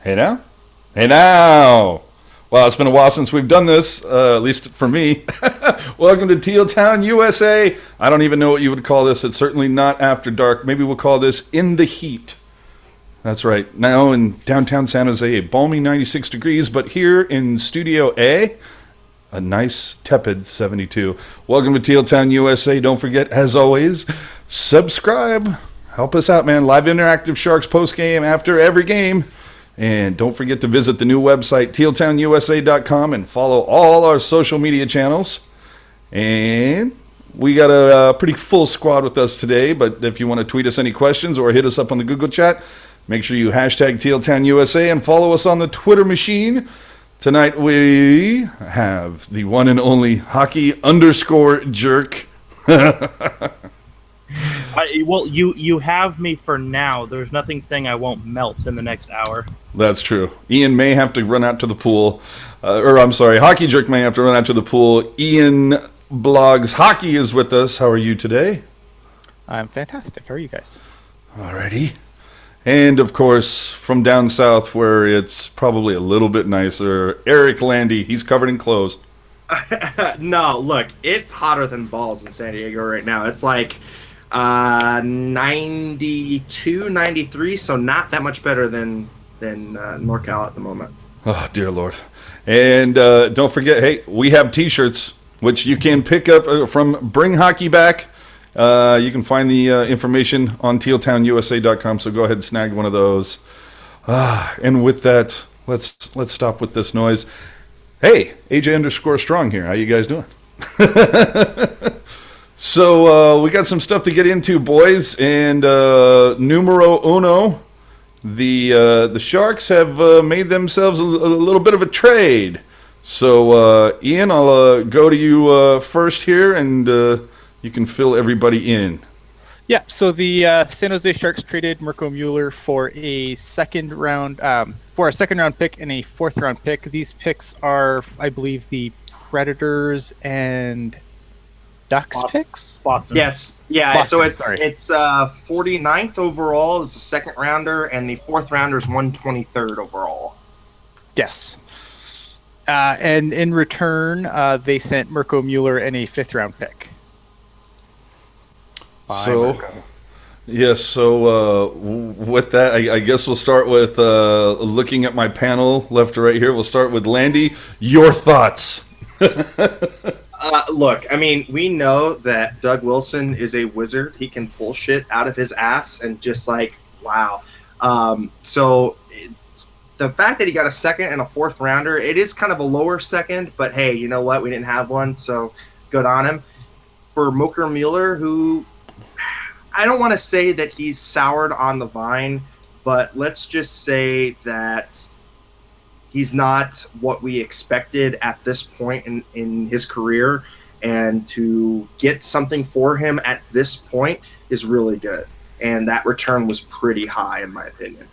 Hey now? Hey now! Well, it's been a while since we've done this, at least for me. Welcome to Teal Town, USA. I don't even know what you would call this. It's certainly not after dark. Maybe we'll call this In the Heat. That's right. Now in downtown San Jose, a balmy 96 degrees, but here in Studio A, a nice tepid 72. Welcome to Teal Town, USA. Don't forget, as always, subscribe. Help us out, man. Live interactive Sharks post game after every game. And don't forget to visit the new website, tealtownusa.com, and follow all our social media channels. And we got a pretty full squad with us today, but if you want to tweet us any questions or hit us up on the Google chat, make sure you hashtag TealTownUSA and follow us on the Twitter machine. Tonight we have the one and only hockey_jerk. Well, you have me for now. There's nothing saying I won't melt in the next hour. That's true. Ian may have to run out to the pool. Hockey Jerk may have to run out to the pool. Ian Blogs Hockey is with us. How are you today? I'm fantastic. How are you guys? Alrighty. And, of course, from down south where it's probably a little bit nicer, Eric Landy. He's covered in clothes. No, look, it's hotter than balls in San Diego right now. It's like 92, 93, so not that much better than NorCal at the moment. Oh, dear Lord. And don't forget, hey, we have T-shirts, which you can pick up from Bring Hockey Back. You can find the information on tealtownusa.com, so go ahead and snag one of those. And with that, let's stop with this noise. Hey, AJ_Strong here. How you guys doing? So we got some stuff to get into, boys. And numero uno, the Sharks have made themselves a little bit of a trade. So Ian, I'll go to you first here, and you can fill everybody in. Yeah, so the San Jose Sharks traded Mirko Mueller for a second round pick and a fourth round pick. These picks are, I believe, the Predators and Ducks picks. Boston. Yes, yeah. Boston, so it's sorry. it's 49th overall is the second rounder, and the fourth rounder is 123rd overall. Yes. And in return, they sent Mirko Mueller and a fifth round pick. So, yes, so with that, I guess we'll start with looking at my panel left to right here. We'll start with Landy. Your thoughts? Look, I mean, we know that Doug Wilson is a wizard. He can pull shit out of his ass and just like, wow. So the fact that he got a second and a fourth rounder, it is kind of a lower second, but hey, you know what? We didn't have one, so good on him. For Mirko Mueller, who I don't want to say that he's soured on the vine, but let's just say that he's not what we expected at this point in his career, and to get something for him at this point is really good. And that return was pretty high, in my opinion.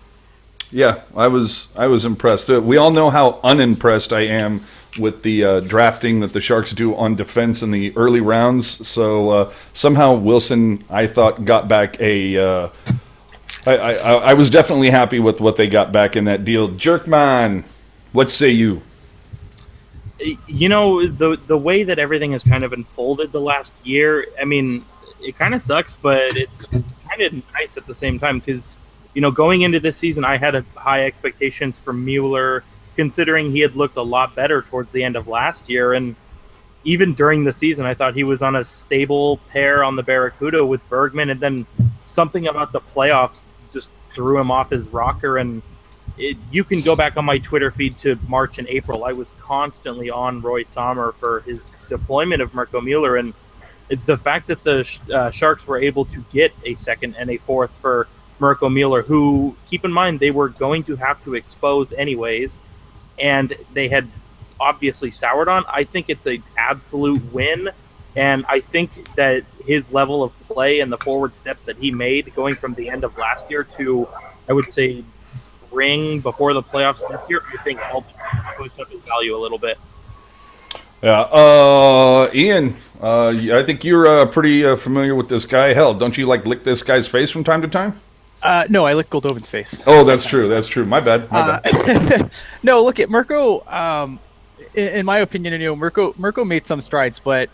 Yeah, I was impressed. We all know how unimpressed I am with the drafting that the Sharks do on defense in the early rounds. So somehow Wilson, I thought, got back a. I was definitely happy with what they got back in that deal. Jerkman, what say you? You know, the way that everything has kind of unfolded the last year, I mean, it kind of sucks, but it's kind of nice at the same time because, you know, going into this season, I had high expectations for Mueller, considering he had looked a lot better towards the end of last year. And even during the season, I thought he was on a stable pair on the Barracuda with Bergman, and then something about the playoffs just threw him off his rocker. And you can go back on my Twitter feed to March and April. I was constantly on Roy Sommer for his deployment of Mirko Mueller. And the fact that the Sharks were able to get a second and a fourth for Mirko Mueller, who, keep in mind, they were going to have to expose anyways, and they had obviously soured on. I think it's an absolute win, and I think that his level of play and the forward steps that he made going from the end of last year to, I would say, spring before the playoffs this year, I think helped boost up his value a little bit. Yeah, Ian, I think you're pretty familiar with this guy. Hell, don't you lick this guy's face from time to time? No, I licked Goldobin's face. Oh, that's true. That's true. My bad. My bad. No, look at Mirko. In my opinion, Mirko made some strides, but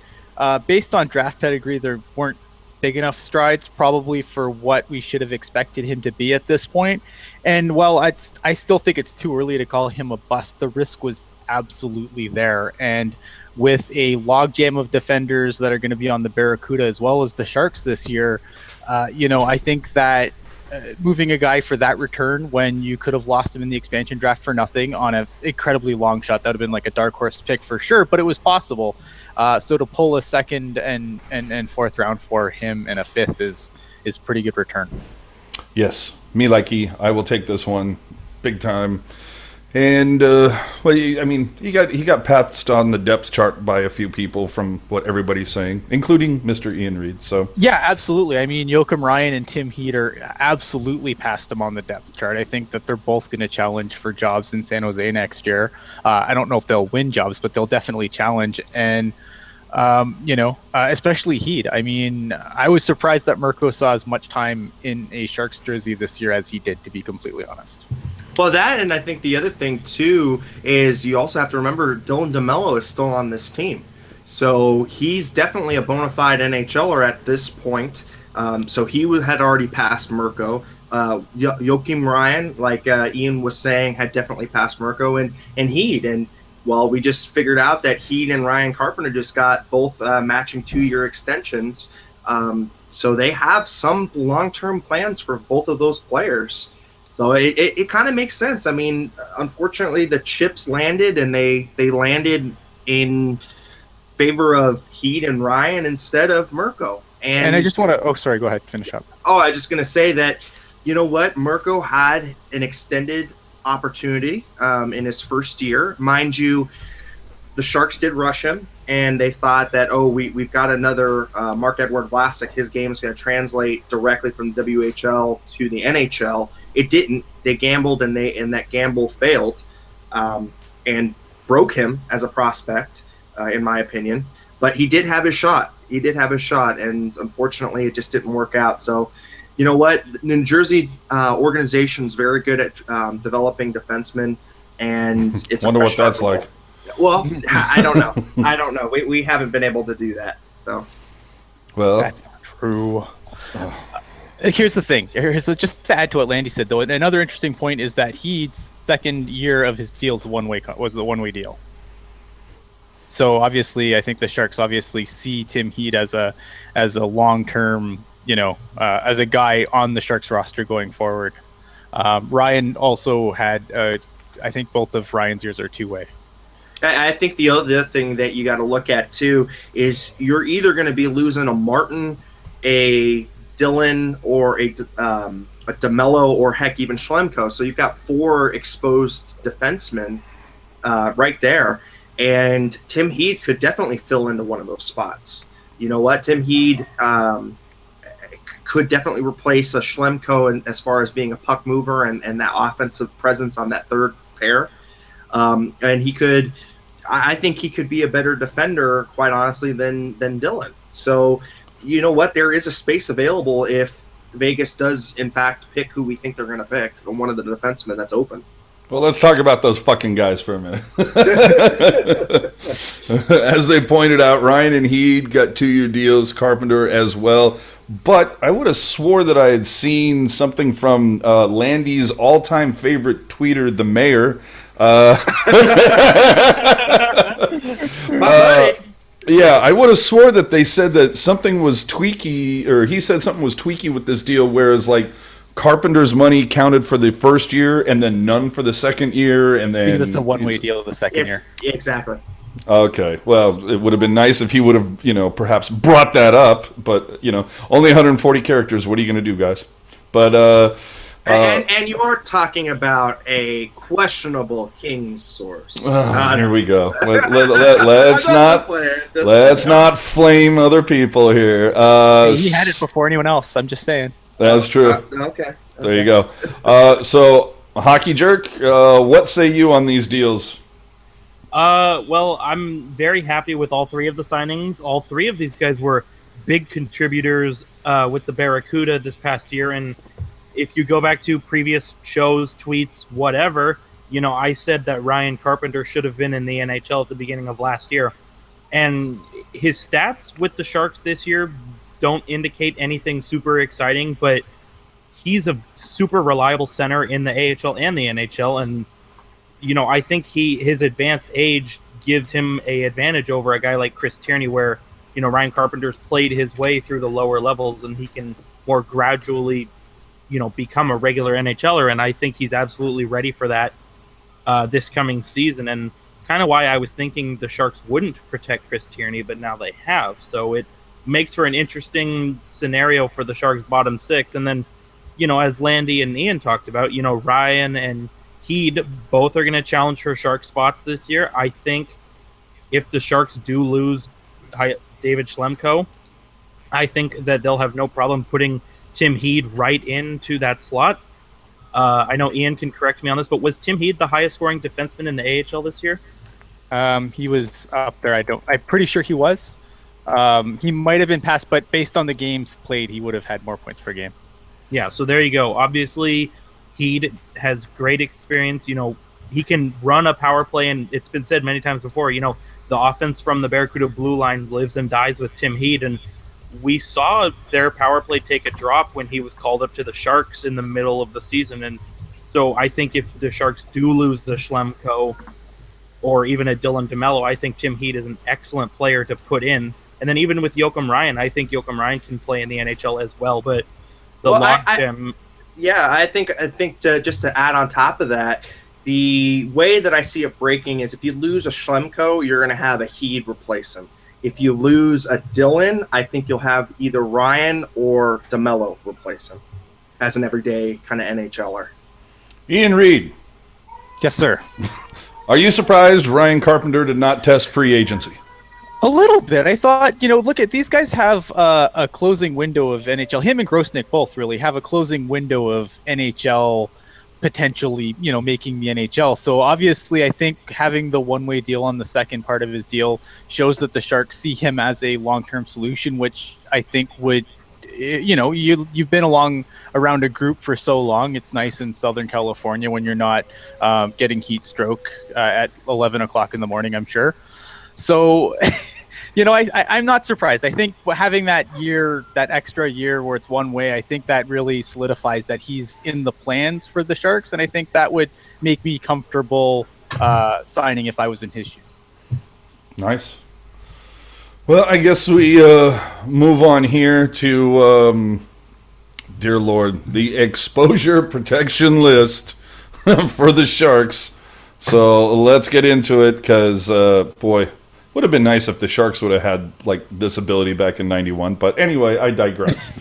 based on draft pedigree, there weren't big enough strides probably for what we should have expected him to be at this point. And while I still think it's too early to call him a bust, the risk was absolutely there. And with a logjam of defenders that are going to be on the Barracuda as well as the Sharks this year, I think that moving a guy for that return when you could have lost him in the expansion draft for nothing on an incredibly long shot, that would have been like a dark horse pick for sure, but it was possible. So to pull a second and fourth round for him and a fifth is pretty good return. Yes, me likey. I will take this one big time. And he got passed on the depth chart by a few people from what everybody's saying, including Mr. Ian Reed. So yeah, absolutely. I mean, Joachim Ryan and Tim Heat are absolutely past him on the depth chart. I think that they're both going to challenge for jobs in San Jose next year. I don't know if they'll win jobs, but they'll definitely challenge. And especially Heat. I mean, I was surprised that Mirko saw as much time in a Sharks jersey this year as he did, to be completely honest. Well, that, and I think the other thing, too, is you also have to remember Dylan DeMello is still on this team. So he's definitely a bona fide NHLer at this point. So he had already passed Mirko. Joachim Ryan, like Ian was saying, had definitely passed Mirko and Heat. And, well, we just figured out that Heat and Ryan Carpenter just got both matching 2-year extensions. So they have some long-term plans for both of those players. So it kind of makes sense. I mean, unfortunately, the chips landed, and they landed in favor of Heat and Ryan instead of Mirko. And I just want to – oh, sorry, go ahead. Finish up. Oh, I was just going to say that, you know what? Mirko had an extended opportunity in his first year. Mind you, the Sharks did rush him, and they thought that, we've got another Marc-Edouard Vlasic. His game is going to translate directly from the WHL to the NHL. It didn't. They gambled, and that gamble failed, and broke him as a prospect, in my opinion. But he did have his shot. And unfortunately, it just didn't work out. So, you know what? New Jersey organization is very good at developing defensemen, and it's wonder what that's like. Well, I don't know. We haven't been able to do that. So, well, that's not true. Here's the thing. Just to add to what Landy said, though, another interesting point is that Heat's second year of his deal was a one-way deal. So obviously, I think the Sharks obviously see Tim Heat as a long-term, as a guy on the Sharks roster going forward. Ryan also had, I think both of Ryan's years are two-way. I think the other thing that you got to look at too is you're either going to be losing a Martin, a Dylan, or a DeMello, or heck, even Schlemko. So you've got 4 exposed defensemen right there, and Tim Heat could definitely fill into one of those spots. You know what? Tim Heat could definitely replace a Schlemko as far as being a puck mover and that offensive presence on that third pair. And he could, I think he could be a better defender, quite honestly, than Dylan. So, you know what? There is a space available if Vegas does, in fact, pick who we think they're going to pick, one of the defensemen that's open. Well, let's talk about those fucking guys for a minute. As they pointed out, Ryan and Heed got 2-year deals, Carpenter as well. But I would have swore that I had seen something from Landy's all-time favorite tweeter, the mayor. Yeah, I would have swore that they said that something was tweaky, or he said something was tweaky with this deal, whereas like Carpenter's money counted for the first year and then none for the second year, and then because it's a one-way deal the second year. Exactly. Okay. Well, it would have been nice if he would have, perhaps brought that up, but only 140 characters. What are you going to do, guys? But and you are talking about a questionable King's source. Here we go. Let's not flame other people here. He had it before anyone else. I'm just saying. That's true. Okay. There you go. So, Hockey Jerk, what say you on these deals? Well, I'm very happy with all 3 of the signings. All 3 of these guys were big contributors with the Barracuda this past year, and if you go back to previous shows, tweets, whatever, I said that Ryan Carpenter should have been in the NHL at the beginning of last year. And his stats with the Sharks this year don't indicate anything super exciting, but he's a super reliable center in the AHL and the NHL. And, I think his advanced age gives him a advantage over a guy like Chris Tierney, where, Ryan Carpenter's played his way through the lower levels and he can more gradually, become a regular NHLer. And I think he's absolutely ready for that this coming season. And it's kind of why I was thinking the Sharks wouldn't protect Chris Tierney, but now they have. So it makes for an interesting scenario for the Sharks' bottom six. And then, as Landy and Ian talked about, Ryan and Heed both are going to challenge for Shark spots this year. I think if the Sharks do lose David Schlemko, I think that they'll have no problem putting Tim Heed right into that slot. I know Ian can correct me on this, but was Tim Heed the highest scoring defenseman in the AHL this year? He was up there. I'm pretty sure he was. He might have been passed, but based on the games played, he would have had more points per game. Yeah, so there you go. Obviously, Heed has great experience. He can run a power play, and it's been said many times before, the offense from the Barracuda blue line lives and dies with Tim Heed, and we saw their power play take a drop when he was called up to the Sharks in the middle of the season. And so I think if the Sharks do lose the Schlemko or even a Dylan DeMello, I think Tim Heed is an excellent player to put in. And then even with Joakim Ryan, I think Joakim Ryan can play in the NHL as well. But I think just to add on top of that, the way that I see it breaking is if you lose a Schlemko, you're going to have a Heed replace him. If you lose a Dylan, I think you'll have either Ryan or DeMello replace him as an everyday kind of NHLer. Ian Reed. Yes, sir. Are you surprised Ryan Carpenter did not test free agency? A little bit. I thought, look at these guys have a closing window of NHL. Him and Grosnick both really have a closing window of NHL potentially, making the NHL. So obviously, I think having the one-way deal on the second part of his deal shows that the Sharks see him as a long-term solution, which I think would, you've been around a group for so long. It's nice in Southern California when you're not getting heat stroke at 11 o'clock in the morning, I'm sure. So, I'm not surprised. I think having that extra year where it's one way, I think that really solidifies that he's in the plans for the Sharks. And I think that would make me comfortable signing if I was in his shoes. Nice. Well, I guess we move on here to, dear Lord, the exposure protection list for the Sharks. So let's get into it because, boy, would have been nice if the Sharks would have had this ability back in '91. But anyway, I digress.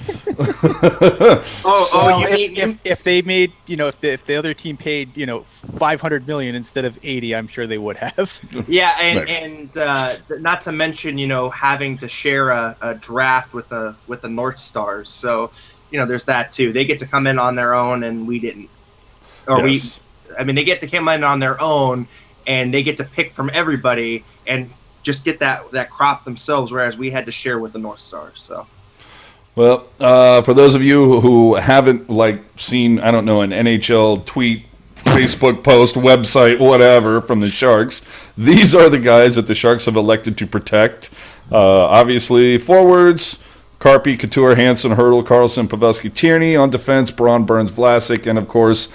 If they made, if the other team paid, $500 million instead of 80, I'm sure they would have. Yeah, and not to mention, having to share a draft with the North Stars. So, there's that too. They get to come in on their own, and we didn't. Or yes. They get to come in on their own, and they get to pick from everybody and just get that crop themselves, whereas we had to share with the North Stars. So, well, for those of you who haven't seen, I don't know, an NHL tweet, Facebook post, website, whatever from the Sharks, these are the guys that the Sharks have elected to protect. Obviously, forwards: Carpy, Couture, Hansen, Hurdle, Carlson, Pavelski, Tierney. On defense: Braun, Burns, Vlasic, and of course,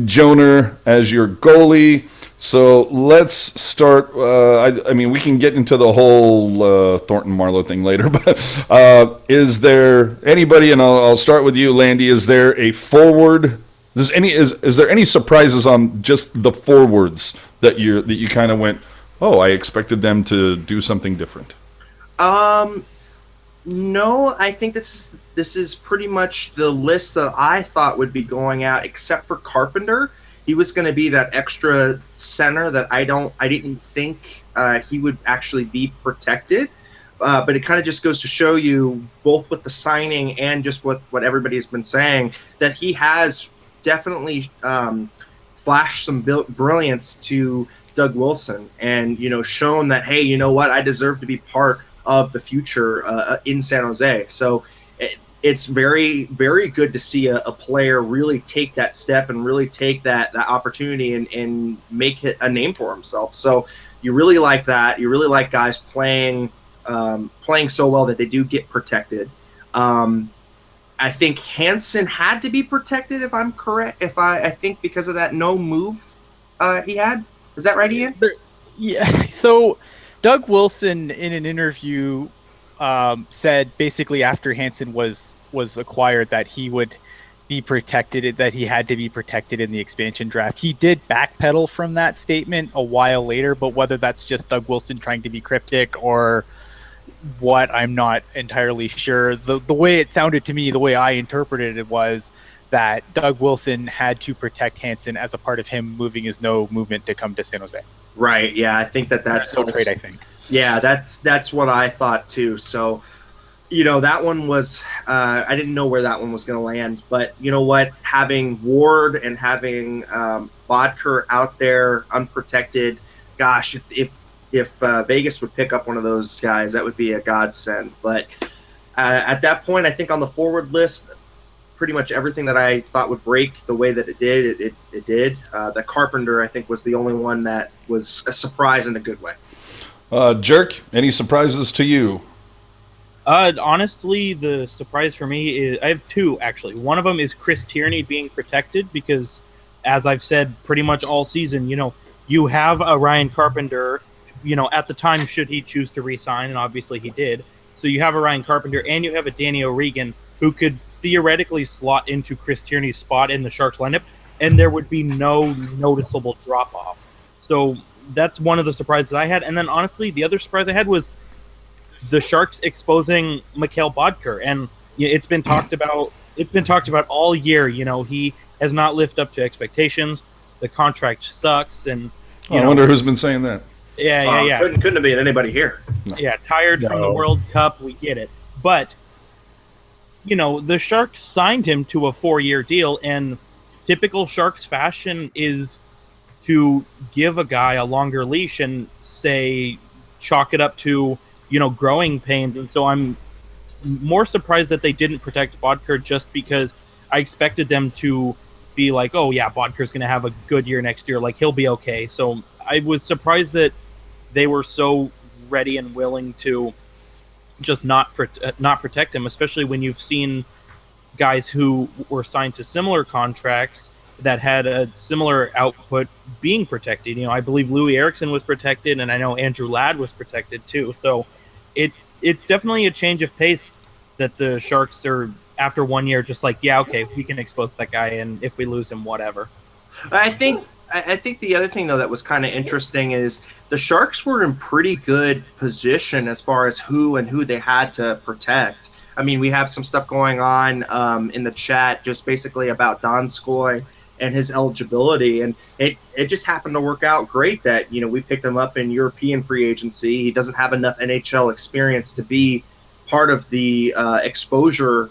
Joner as your goalie. So let's start. We can get into the whole Thornton Marlowe thing later, but is there anybody? And I'll start with you, Landy. Is there a forward? Is there any surprises on just the forwards that you kind of went, oh, I expected them to do something different? No, I think this is pretty much the list that I thought would be going out, except for Carpenter. He was going to be that extra center that I didn't think he would actually be protected. But it kind of just goes to show you, both with the signing and just what everybody has been saying, that he has definitely flashed some brilliance to Doug Wilson and, shown that, hey, you know what, I deserve to be part of the future in San Jose. So it's very, very good to see a player really take that step and really take that opportunity and make it a name for himself. So you really like that. You really like guys playing so well that they do get protected. I think Hansen had to be protected, if I'm correct. I think because of that no move he had. Is that right, Ian? Yeah. So Doug Wilson in an interview said basically after Hansen was acquired that he would be protected, that he had to be protected in the expansion draft. He did backpedal from that statement a while later, but whether that's just Doug Wilson trying to be cryptic or what, I'm not entirely sure. The way it sounded to me, the way I interpreted it, was that Doug Wilson had to protect Hansen as a part of him moving his no movement to come to San Jose. Right. Yeah, I think that's no trade. I think. Yeah, that's what I thought too. So, you know, that one was I didn't know where that one was going to land, but you know what? Having Ward and having Bodker out there unprotected, gosh, if Vegas would pick up one of those guys, that would be a godsend. But at that point, I think on the forward list, pretty much everything that I thought would break the way that it did, it did. The Carpenter, I think, was the only one that was a surprise in a good way. Jerk, any surprises to you? Honestly, the surprise for me is I have two, actually. One of them is Chris Tierney being protected because, as I've said pretty much all season, you know, you have a Ryan Carpenter, you know, at the time, should he choose to re-sign, and obviously he did. So you have a Ryan Carpenter and you have a Danny O'Regan who could theoretically slot into Chris Tierney's spot in the Sharks lineup, and there would be no noticeable drop-off. So that's one of the surprises I had. And then, honestly, the other surprise I had was the Sharks exposing Mikhail Bodker. And it's been talked about. It's been talked about all year. You know, he has not lived up to expectations. The contract sucks, and I wonder who's been saying that. Yeah. Couldn't have been anybody here. No. Yeah, tired from the World Cup. We get it, but you know, the Sharks signed him to a 4-year deal, and typical Sharks fashion is to give a guy a longer leash and say chalk it up to, you know, growing pains. And so I'm more surprised that they didn't protect Bodker, just because I expected them to be like, oh yeah, Bodker's going to have a good year next year, like he'll be okay. So I was surprised that they were so ready and willing to just not protect him, especially when you've seen guys who were signed to similar contracts that had a similar output being protected. You know, I believe Louis Eriksson was protected, and I know Andrew Ladd was protected too. So it's definitely a change of pace that the Sharks are, after 1 year, just like, yeah, okay, we can expose that guy, and if we lose him, whatever. I think the other thing, though, that was kind of interesting is the Sharks were in pretty good position as far as who they had to protect. I mean, we have some stuff going on in the chat just basically about Donskoy and his eligibility, and it just happened to work out great that, you know, we picked him up in European free agency. He doesn't have enough NHL experience to be part of the exposure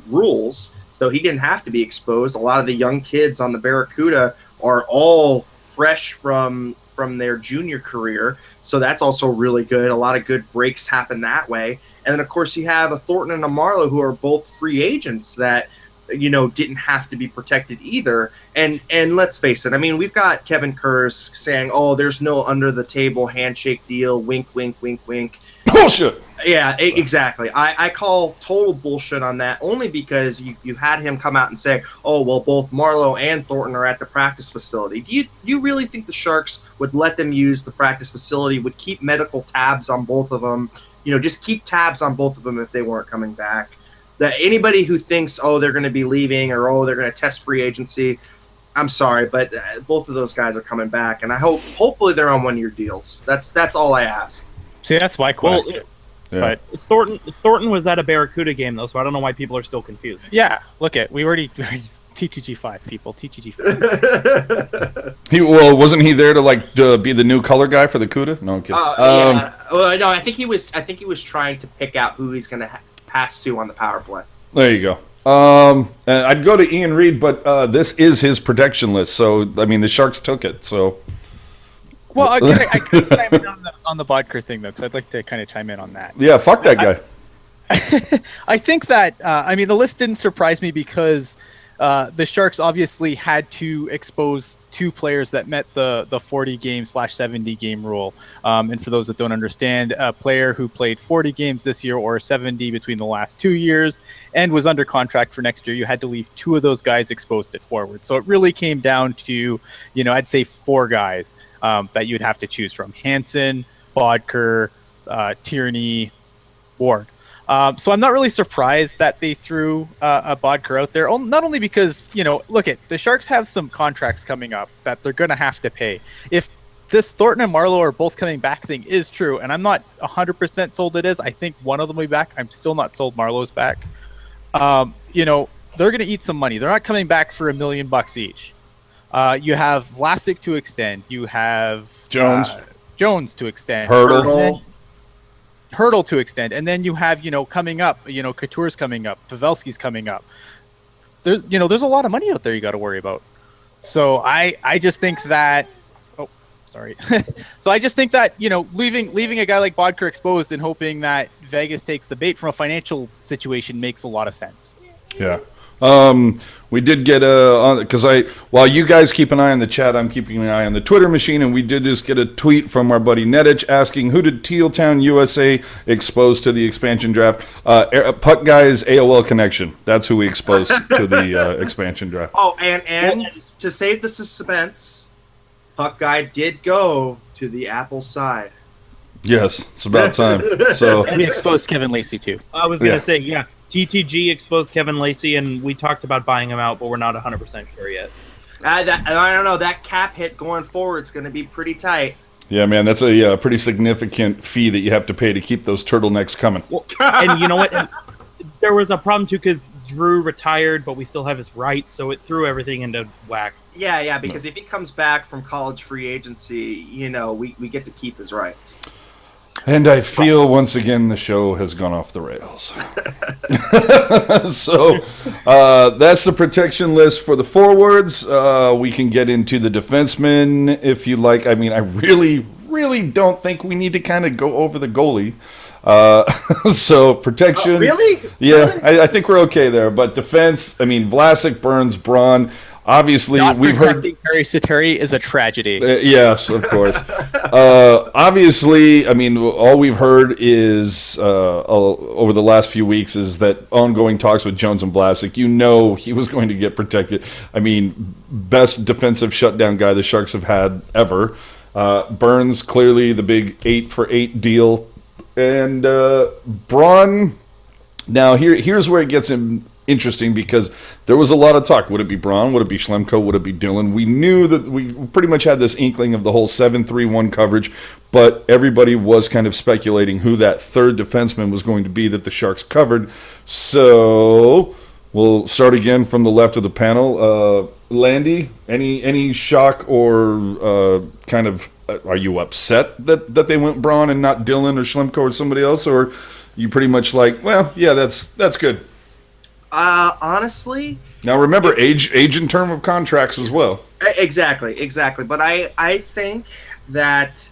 rules, so he didn't have to be exposed. A lot of the young kids on the Barracuda are all fresh from their junior career, so that's also really good. A lot of good breaks happen that way. And then, of course, you have a Thornton and a Marlowe who are both free agents that, you know, didn't have to be protected either. And let's face it, I mean, we've got Kevin Kurz saying, oh, there's no under-the-table handshake deal, wink, wink, wink, wink. Bullshit! Yeah, exactly. I call total bullshit on that, only because you had him come out and say, oh, well, both Marlowe and Thornton are at the practice facility. Do you really think the Sharks would let them use the practice facility, would keep medical tabs on both of them, you know, just keep tabs on both of them if they weren't coming back? That anybody who thinks, oh, they're going to be leaving, or oh, they're going to test free agency, I'm sorry, but both of those guys are coming back, and hopefully they're on 1-year deals. That's all I ask. See, that's my question. Yeah. But Thornton was at a Barracuda game, though, so I don't know why people are still confused. yeah, look at we already TTG5 people, TTG5. Wasn't he there to be the new color guy for the CUDA? No, I'm kidding. Yeah. Well, no, I think he was trying to pick out who he's going to pass to on the power play. There you go. I'd go to Ian Reed, but this is his protection list, so I mean the Sharks took it. So, Well, I could chime in on the Bodker thing though, because I'd like to kind of chime in on that. yeah, fuck that guy. I think that the list didn't surprise me because the Sharks obviously had to expose two players that met the 40 game /70 game rule. And for those that don't understand, a player who played 40 games this year or 70 between the last 2 years and was under contract for next year, you had to leave two of those guys exposed at forward. So it really came down to, I'd say 4 guys that you'd have to choose from: Hansen, Bodker, Tierney, Ward. So I'm not really surprised that they threw a Bodker out there, not only because, look, the Sharks have some contracts coming up that they're going to have to pay. If this Thornton and Marleau are both coming back thing is true, and I'm not 100% sold it is, I think one of them will be back. I'm still not sold Marleau's back. They're going to eat some money. They're not coming back for $1 million each. You have Vlasic to extend. You have Jones to extend. Hurdle to extend, and then you have coming up, Couture's coming up, Pavelski's coming up. There's a lot of money out there you got to worry about. So I just think that so I just think that leaving a guy like Bodker exposed and hoping that Vegas takes the bait from a financial situation makes a lot of sense. Yeah. We did get because while you guys keep an eye on the chat, I'm keeping an eye on the Twitter machine, and we did just get a tweet from our buddy Nedich asking, who did Teal Town USA expose to the expansion draft? Puck Guy's AOL connection. That's who we exposed to the expansion draft. Oh, and to save the suspense, Puck Guy did go to the Apple side. Yes, it's about time. So we exposed Kevin Lacey too. I was going to say, yeah. TTG exposed Kevin Lacey, and we talked about buying him out, but we're not 100% sure yet. I don't know. That cap hit going forward is going to be pretty tight. Yeah, man, that's a pretty significant fee that you have to pay to keep those turtlenecks coming. Well, and you know what? There was a problem, too, because Drew retired, but we still have his rights, so it threw everything into whack. Yeah, because if he comes back from college free agency, we get to keep his rights. And I feel once again the show has gone off the rails. So that's the protection list for the forwards. We can get into the defensemen if you like. I mean, I really don't think we need to kind of go over the goalie. So protection. Really? Yeah, really? I think we're okay there. But defense, I mean, Vlasic, Burns, Braun. Obviously, we've heard Perry Sateri is a tragedy. Yes, of course. Obviously, I mean, all we've heard is over the last few weeks is that ongoing talks with Jones and Vlasic. He was going to get protected. I mean, best defensive shutdown guy the Sharks have had ever. Burns, clearly the big 8-for-8 deal, and Braun. Now here's where it gets interesting, because there was a lot of talk. Would it be Braun? Would it be Schlemko? Would it be Dillon? We knew that we pretty much had this inkling of the whole 7-3-1 coverage, but everybody was kind of speculating who that third defenseman was going to be that the Sharks covered. So we'll start again from the left of the panel. Landy, any shock or kind of are you upset that they went Braun and not Dillon or Schlemko or somebody else, or you pretty much like, well, yeah, that's good? Honestly, now remember age in term of contracts as well. Exactly. But I think that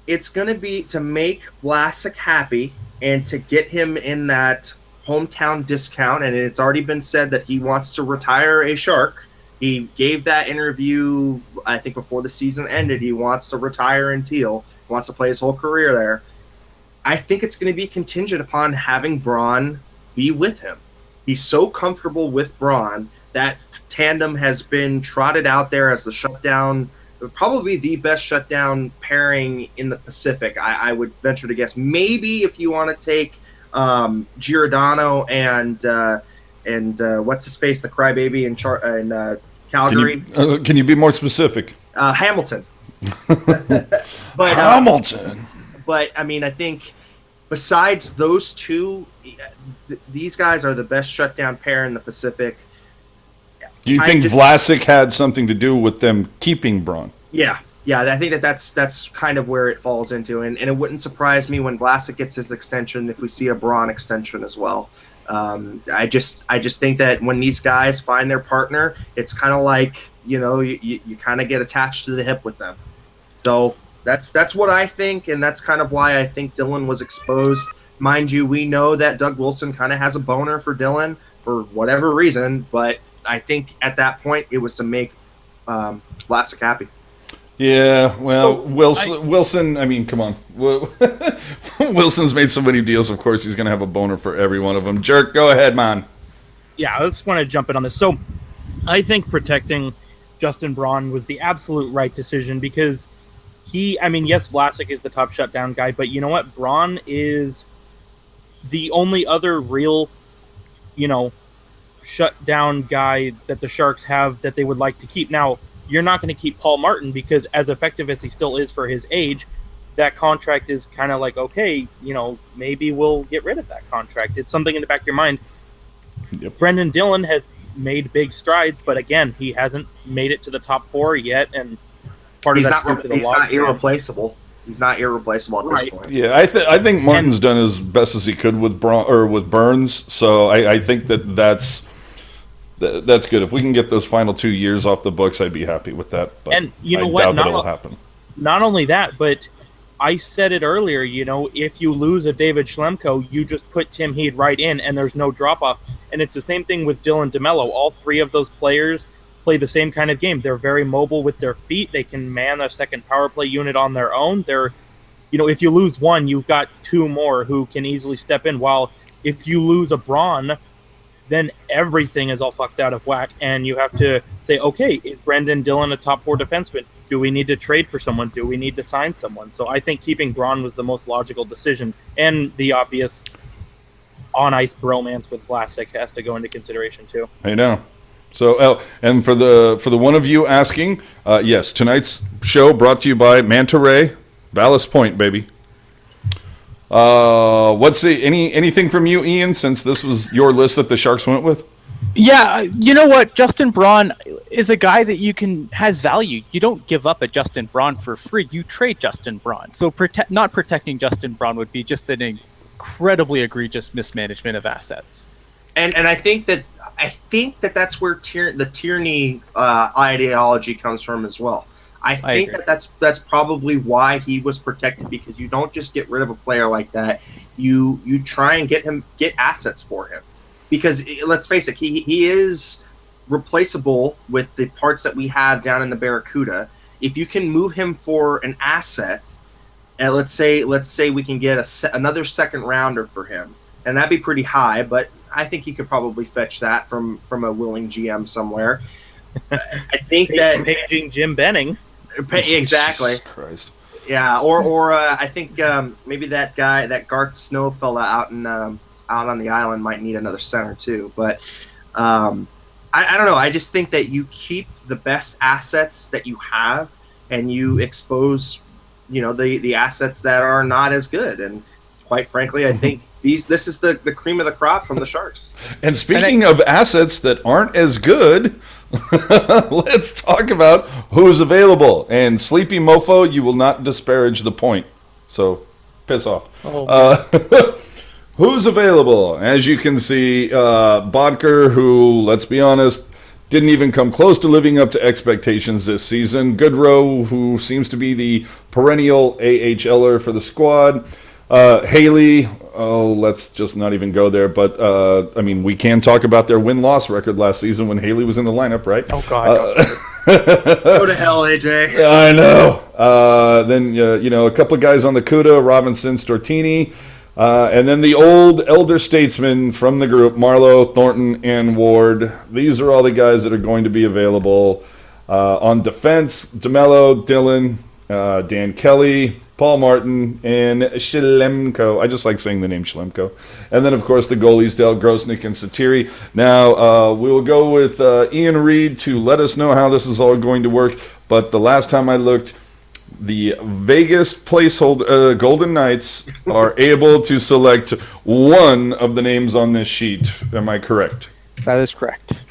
it's going to be to make Vlasic happy and to get him in that hometown discount. And it's already been said that he wants to retire a Shark. He gave that interview, I think, before the season ended. He wants to retire in Teal. He wants to play his whole career there. I think it's going to be contingent upon having Braun be with him. He's so comfortable with Braun. That tandem has been trotted out there as the shutdown, probably the best shutdown pairing in the Pacific. I would venture to guess. Maybe if you want to take Giordano and what's his face, the crybaby in Calgary. Can you be more specific? Hamilton. But Hamilton. But I mean, I think besides those two, these guys are the best shutdown pair in the Pacific. Do you think Vlasic had something to do with them keeping Braun? Yeah. I think that's kind of where it falls into, and it wouldn't surprise me when Vlasic gets his extension if we see a Braun extension as well. I just think that when these guys find their partner, it's kind of like you kind of get attached to the hip with them. So that's what I think, and that's kind of why I think Dillon was exposed mind you, we know that Doug Wilson kind of has a boner for Dylan for whatever reason, but I think at that point it was to make Vlasic happy. Yeah, well, So, Wilson. I mean, come on. Wilson's made so many deals. Of course, he's going to have a boner for every one of them. Jerk, go ahead, man. yeah, I just want to jump in on this. So I think protecting Justin Braun was the absolute right decision because yes, Vlasic is the top shutdown guy, but you know what? Braun is the only other real, shutdown guy that the Sharks have that they would like to keep. Now, you're not going to keep Paul Martin because as effective as he still is for his age, that contract is kind of like, okay, maybe we'll get rid of that contract. It's something in the back of your mind. Yep. Brendan Dillon has made big strides, but again, he hasn't made it to the top 4 yet, and part of that's due to the he's loss. not irreplaceable. He's not irreplaceable at this point. Yeah, I think Martin's done as best as he could with with Burns. So I think that's good. If we can get those final 2 years off the books, I'd be happy with that. But And you know I what? doubt that'll happen. Not only that, but I said it earlier, if you lose a David Schlemko, you just put Tim Heed right in and there's no drop-off. And it's the same thing with Dylan DeMello. All 3 of those players play the same kind of game. They're very mobile with their feet. They can man a second power play unit on their own. They're, if you lose one, you've got 2 more who can easily step in. While if you lose a Braun, then everything is all fucked out of whack, and you have to say, okay, is Brendan Dillon a top 4 defenseman? Do we need to trade for someone? Do we need to sign someone? So I think keeping Braun was the most logical decision, and the obvious on-ice bromance with Vlasic has to go into consideration too. I know. So, and for the one of you asking, yes, tonight's show brought to you by Manta Ray, Ballast Point, baby. Anything from you, Ian, since this was your list that the Sharks went with? Yeah, you know what? Justin Braun is a guy that has value. You don't give up a Justin Braun for free. You trade Justin Braun. So not protecting Justin Braun would be just an incredibly egregious mismanagement of assets. And I think that that's where the tyranny ideology comes from as well. I think that's probably why he was protected, because you don't just get rid of a player like that. You try and get assets for him, because let's face it, he is replaceable with the parts that we have down in the Barracuda. If you can move him for an asset, and let's say we can get another second rounder for him, and that'd be pretty high, but I think you could probably fetch that from a willing GM somewhere. I think that paging Jim Benning. Exactly. Jesus Christ. Yeah, or I think maybe that guy, that Garth Snow fella out on the island, might need another center too. But I don't know. I just think that you keep the best assets that you have, and you expose, the assets that are not as good. And quite frankly, I think this is the cream of the crop from the Sharks. And speaking of assets that aren't as good, let's talk about who's available. And Sleepy Mofo, you will not disparage the point. So, piss off. Who's available? As you can see, Bodker, who, let's be honest, didn't even come close to living up to expectations this season. Goodrow, who seems to be the perennial AHLer for the squad. Haley, let's just not even go there. But, we can talk about their win-loss record last season when Haley was in the lineup, right? Oh, God. Go to hell, AJ. I know. Then, a couple of guys on the CUDA, Robinson, Stortini. And then the old elder statesmen from the group, Marlowe, Thornton, and Ward. These are all the guys that are going to be available. On defense, DeMello, Dillon, Dan Kelly, Paul Martin, and Schlemko. I just like saying the name Schlemko. And then, of course, the goalies, Del Grosnick and Satiri. Now, we will go with Ian Reed to let us know how this is all going to work. But the last time I looked, the Vegas placeholder Golden Knights are able to select one of the names on this sheet. Am I correct? That is correct.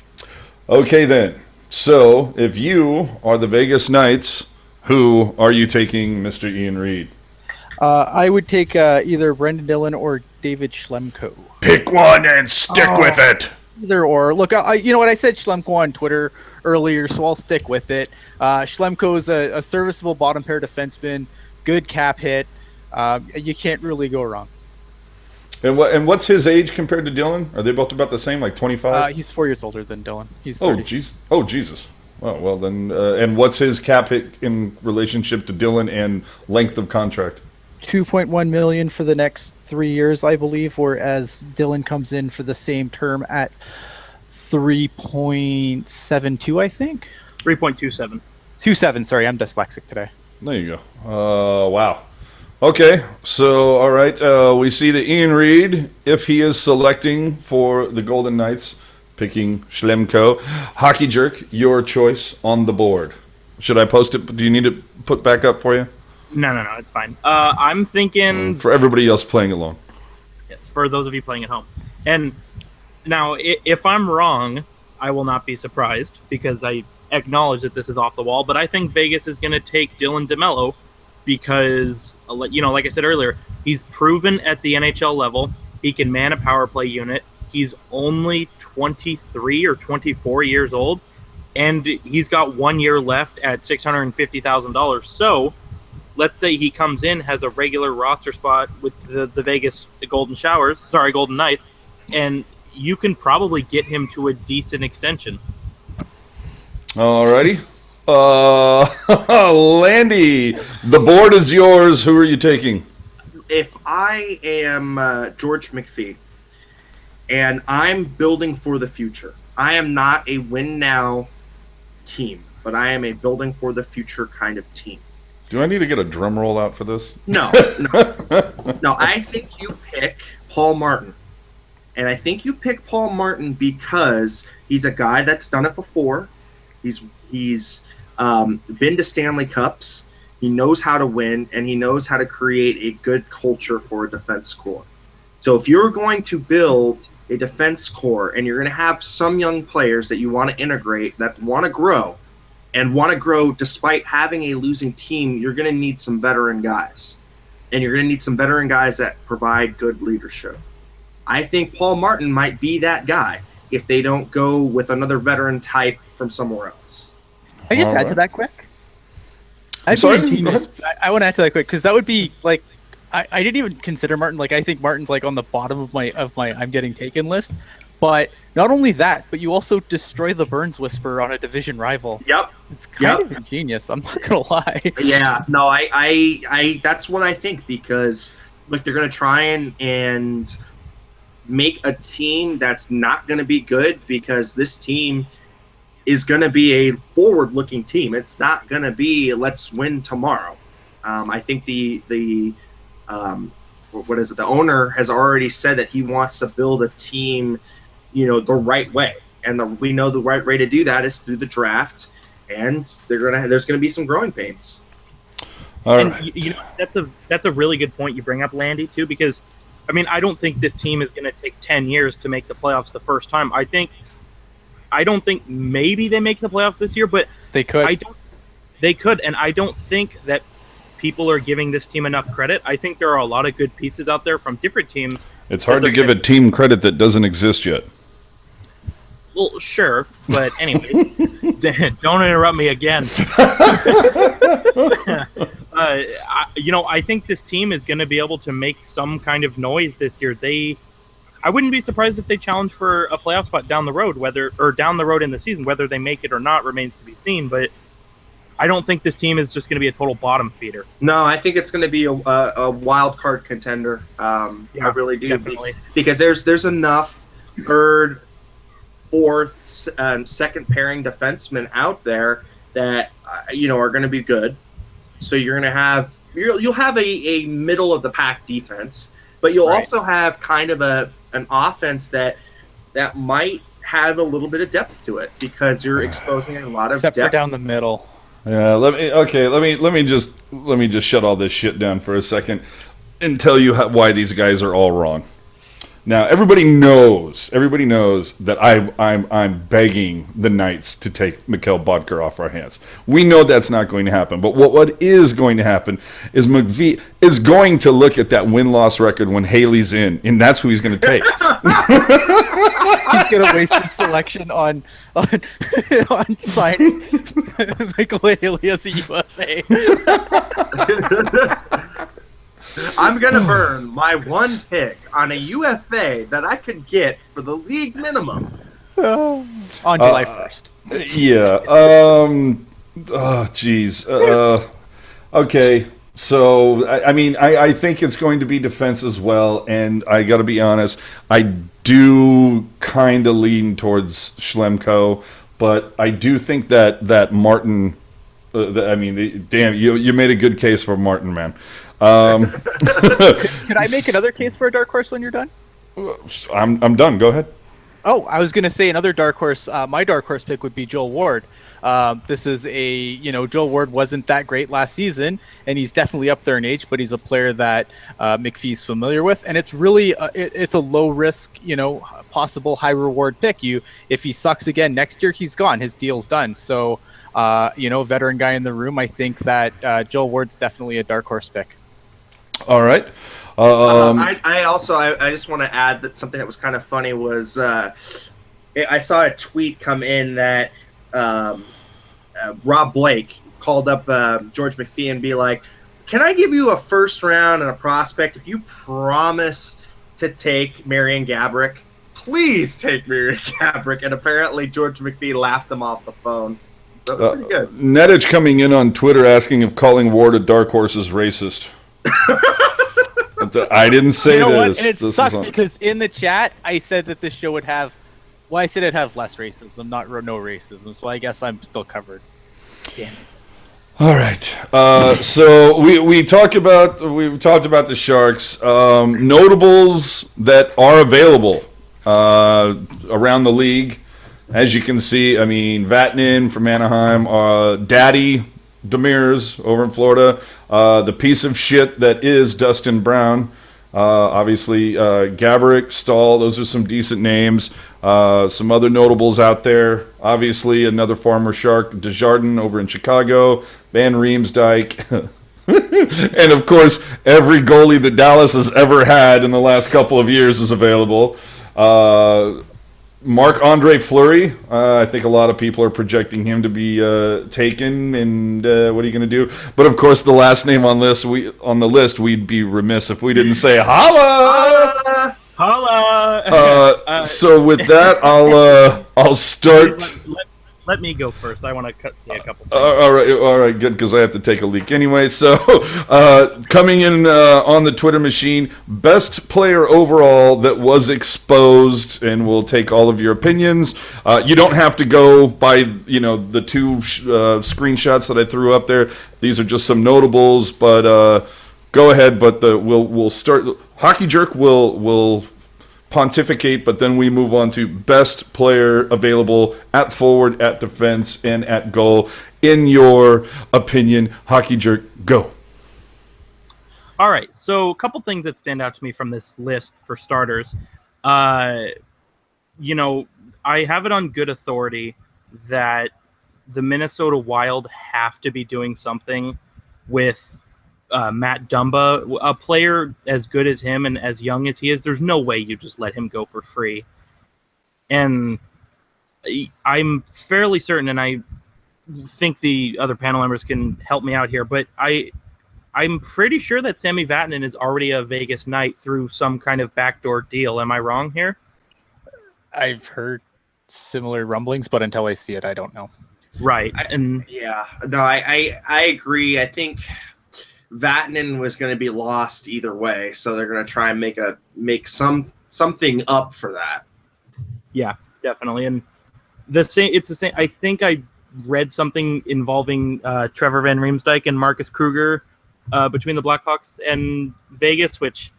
Okay, then. So, if you are the Vegas Knights, who are you taking, Mr. Ian Reed? I would take either Brendan Dillon or David Schlemko. Pick one and stick with it. Either or. Look, you know what? I said Schlemko on Twitter earlier, so I'll stick with it. Schlemko is a serviceable bottom pair defenseman, good cap hit. You can't really go wrong. what's his age compared to Dylan? Are they both about the same, like 25? He's 4 years older than Dylan. He's Oh, 30. jeez. Oh, Jesus. Oh, well then. And what's his cap hit in relationship to Dylan and length of contract? 2.1 million for the next 3 years, I believe, whereas Dylan comes in for the same term at 3.72, I think. 3.27. 2.7. Sorry, I'm dyslexic today. There you go. Wow. Okay, so all right, we see that Ian Reed, if he is selecting for the Golden Knights, picking Schlemko. Hockey Jerk, your choice on the board. Should I post it? Do you need it put back up for you? No, it's fine. I'm thinking For everybody else playing along. yes, for those of you playing at home. And now, if I'm wrong, I will not be surprised because I acknowledge that this is off the wall. But I think Vegas is going to take Dylan DeMello because, like I said earlier, he's proven at the NHL level he can man a power play unit. He's only 23 or 24 years old, and he's got 1 year left at $650,000. So let's say he comes in, has a regular roster spot with the Vegas Golden Knights, and you can probably get him to a decent extension. Alrighty. Landy, the board is yours. Who are you taking? If I am George McPhee and I'm building for the future, I am not a win now team, but I am a building for the future kind of team. Do I need to get a drum roll out for this? No. I think you pick Paul Martin. And I think you pick Paul Martin because he's a guy that's done it before. He's been to Stanley Cups. He knows how to win, and he knows how to create a good culture for a defense core. So if you're going to build a defense core and you're going to have some young players that you want to integrate that want to grow despite having a losing team, you're going to need some veteran guys. And you're going to need some veteran guys that provide good leadership. I think Paul Martin might be that guy if they don't go with another veteran type from somewhere else. Can I just add to that quick? I want to add to that quick because that would be like I didn't even consider Martin. Like I think Martin's like on the bottom of my I'm getting taken list. But not only that, but you also destroy the Burns Whisperer on a division rival. Yep. It's kind of ingenious. I'm not gonna lie. Yeah. No. I that's what I think because look, they're gonna try and make a team that's not gonna be good because this team is going to be a forward-looking team. It's not going to be let's win tomorrow. I think the owner has already said that he wants to build a team, the right way, and we know the right way to do that is through the draft, and there's going to be some growing pains. And that's a really good point you bring up, Landy, too, because I don't think this team is going to take 10 years to make the playoffs the first time. I don't think maybe they make the playoffs this year, but they could. They could, and I don't think that people are giving this team enough credit. I think there are a lot of good pieces out there from different teams. It's hard to give a team credit that doesn't exist yet. Well, sure, but anyway, don't interrupt me again. I think this team is going to be able to make some kind of noise this year. I wouldn't be surprised if they challenge for a playoff spot down the road, down the road in the season. Whether they make it or not remains to be seen. But I don't think this team is just going to be a total bottom feeder. No, I think it's going to be a wild card contender. I really do, definitely. Because there's enough third, fourth, second pairing defensemen out there that are going to be good. So you're going to have you'll have a middle of the pack defense, but you'll also have kind of an offense that might have a little bit of depth to it because you're exposing a lot of except depth. for down the middle. Yeah, let me just shut all this shit down for a second and tell you why these guys are all wrong. Now, everybody knows that I'm begging the Knights to take Mikhail Bodker off our hands. We know that's not going to happen. But what is going to happen is McVie is going to look at that win-loss record when Haley's in, and that's who he's going to take. He's going to waste his selection on signing Michael Haley as a UFA. I'm gonna burn my one pick on a UFA that I could get for the league minimum On July 1st. Yeah. Oh, geez. Okay. So, I mean, I think it's going to be defense as well. And I got to be honest, I do kind of lean towards Schlemko, but I do think that Martin. I mean, damn, you made a good case for Martin, man. Could I make another case for a dark horse when you're done? I'm done. Go ahead. Oh, I was going to say another dark horse. My dark horse pick would be Joel Ward. This is Joel Ward wasn't that great last season, and he's definitely up there in age, but he's a player that McPhee's familiar with, and it's really it's a low risk, possible high reward pick. If he sucks again next year, he's gone. His deal's done. So, veteran guy in the room. I think that Joel Ward's definitely a dark horse pick. All right. I just want to add that something that was kind of funny was I saw a tweet come in that Rob Blake called up George McPhee and be like, "Can I give you a first round and a prospect if you promise to take Marian Gaborik? Please take Marian Gaborik." And apparently George McPhee laughed him off the phone. So it was pretty good. Netich coming in on Twitter asking if calling Ward a dark horse is racist. I didn't say you know this. What? And it this sucks because in the chat I said that this show would have, I said it'd have less racism, not no racism. So I guess I'm still covered. Damn it. All right. So we talked about the Sharks. Notables that are available around the league. As you can see, I mean, Vatanen from Anaheim, Daddy Demers over in Florida, the piece of shit that is Dustin Brown, obviously Gaborik, Stahl, those are some decent names. Some other notables out there, obviously another former Shark, Desjardins over in Chicago, Van Riemsdyk, and of course every goalie that Dallas has ever had in the last couple of years is available. Marc-Andre Fleury, I think a lot of people are projecting him to be taken, and what are you going to do? But of course, the last name on the list, we'd be remiss if we didn't say holla. Holla! So with that, I'll start. Let me go first. I want to say a couple things. All right, good, because I have to take a leak anyway. So, coming in on the Twitter machine, best player overall that was exposed, and we'll take all of your opinions. You don't have to go by the two screenshots that I threw up there. These are just some notables, but go ahead. But we'll start. Hockey Jerk will pontificate, but then we move on to best player available at forward, at defense, and at goal. In your opinion, Hockey Jerk, go. All right, so a couple things that stand out to me from this list for starters. I have it on good authority that the Minnesota Wild have to be doing something with Matt Dumba, a player as good as him and as young as he is. There's no way you just let him go for free. And I'm fairly certain, and I think the other panel members can help me out here, but I'm pretty sure that Sami Vatanen is already a Vegas Knight through some kind of backdoor deal. Am I wrong here? I've heard similar rumblings, but until I see it, I don't know. Right. I agree. I think Vatanen was going to be lost either way, so they're going to try and make something up for that. Yeah, definitely. And it's the same. I think I read something involving Trevor Van Riemsdyk and Marcus Kruger between the Blackhawks and Vegas, which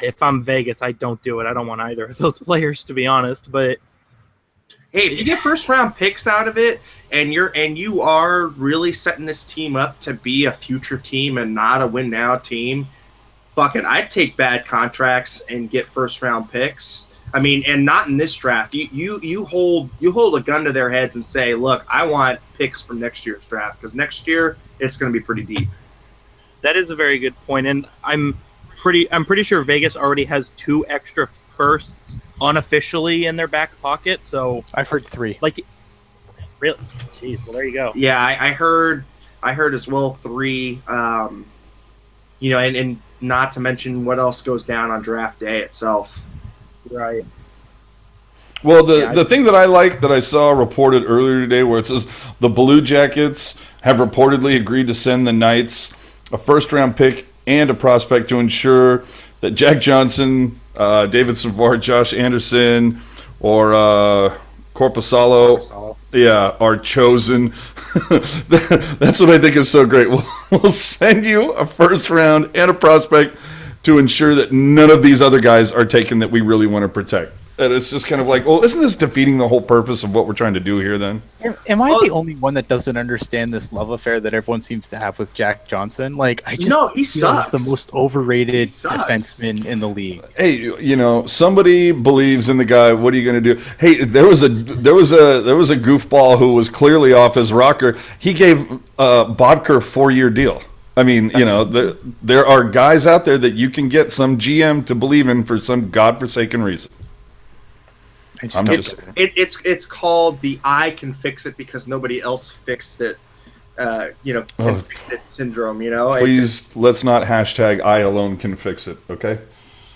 if I'm Vegas, I don't do it. I don't want either of those players, to be honest. But hey, if you get first round picks out of it, and you are really setting this team up to be a future team and not a win now team, fuck it, I'd take bad contracts and get first round picks. I mean, and not in this draft. You hold a gun to their heads and say, look, I want picks from next year's draft, because next year it's going to be pretty deep. That is a very good point, and I'm pretty sure Vegas already has 2 extra firsts unofficially in their back pocket. So I've heard 3. Like, really? Jeez. Well, there you go. Yeah, I heard as well 3. And not to mention what else goes down on draft day itself. Right. Well, the thing that I like that I saw reported earlier today, where it says the Blue Jackets have reportedly agreed to send the Knights a first-round pick and a prospect to ensure that Jack Johnson, David Savard, Josh Anderson, or Corpusalo, are chosen. That's what I think is so great. We'll send you a first round and a prospect to ensure that none of these other guys are taken that we really want to protect. And it's just kind of like, well, isn't this defeating the whole purpose of what we're trying to do here then? Am I the only one that doesn't understand this love affair that everyone seems to have with Jack Johnson? Like, I just No, he feel he's sucks. the most overrated He sucks. defenseman in the league. Hey, you know, somebody believes in the guy. What are you going to do? Hey, there was a goofball who was clearly off his rocker. He gave Bodker a 4-year deal. I mean, you know, there are guys out there that you can get some GM to believe in for some godforsaken reason. It's called the I can fix it because nobody else fixed it. Can fix it syndrome. You know, Please let's not hashtag I alone can fix it. Okay.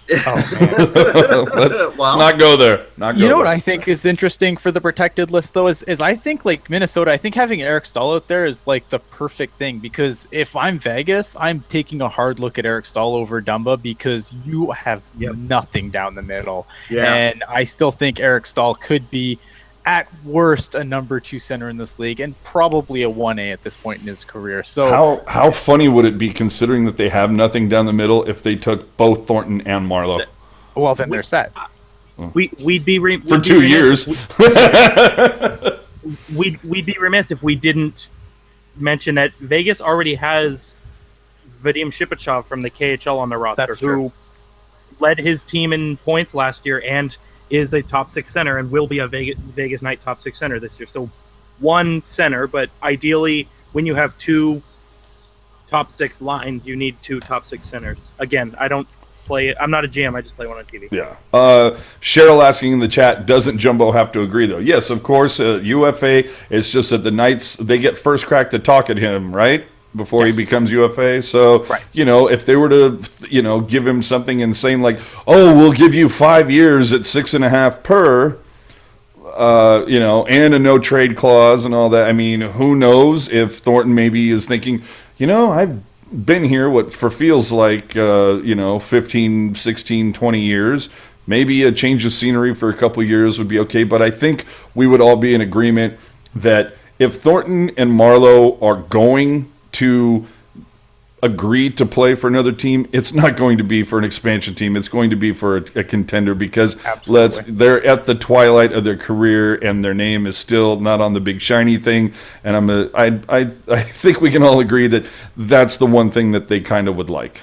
Let's not go there. You know what I think is interesting for the protected list, though, is I think, like, Minnesota, I think having Eric Stahl out there is, like, the perfect thing, because if I'm Vegas, I'm taking a hard look at Eric Stahl over Dumba because you have nothing down the middle. Yeah. And I still think Eric Stahl could be, at worst, a number 2 center in this league and probably a 1A at this point in his career. So how funny would it be, considering that they have nothing down the middle, if they took both Thornton and Marlowe? Well, then they're set. We'd be For 2 years. We'd be remiss if we didn't mention that Vegas already has Vadim Shipachyov from the KHL on the roster, That's true. who led his team in points last year and is a top 6 center and will be a Vegas Knight top 6 center this year. So one center, but ideally when you have 2 top 6 lines, you need 2 top 6 centers. Again, I don't play it. I'm not a GM. I just play one on TV. Yeah. Cheryl asking in the chat, doesn't Jumbo have to agree, though? Yes, of course. UFA, it's just that the Knights, they get first crack to talk at him, right? Before he becomes UFA. So, you know, if they were to, you know, give him something insane like, oh, we'll give you 5 years at 6.5 per, you know, and a no trade clause and all that. I mean, who knows if Thornton maybe is thinking, you know, I've been here what for feels like, you know, 15, 16, 20 years. Maybe a change of scenery for a couple years would be okay. But I think we would all be in agreement that if Thornton and Marlowe are going to agree to play for another team, it's not going to be for an expansion team. It's going to be for a contender, because they're at the twilight of their career and their name is still not on the big shiny thing. And I think we can all agree that that's the one thing that they kind of would like.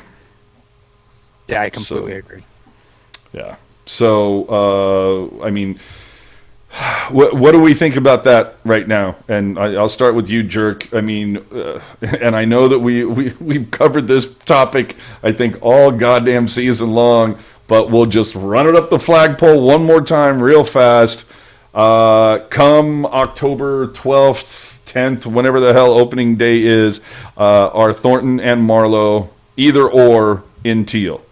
Yeah, I completely agree. Yeah. So, I mean, what do we think about that right now? And I'll start with you, Jerk. I mean, and I know that we've covered this topic, I think, all goddamn season long, but we'll just run it up the flagpole one more time real fast. Come October 12th, 10th, whenever the hell opening day is, are Thornton and Marlowe either or in Teal?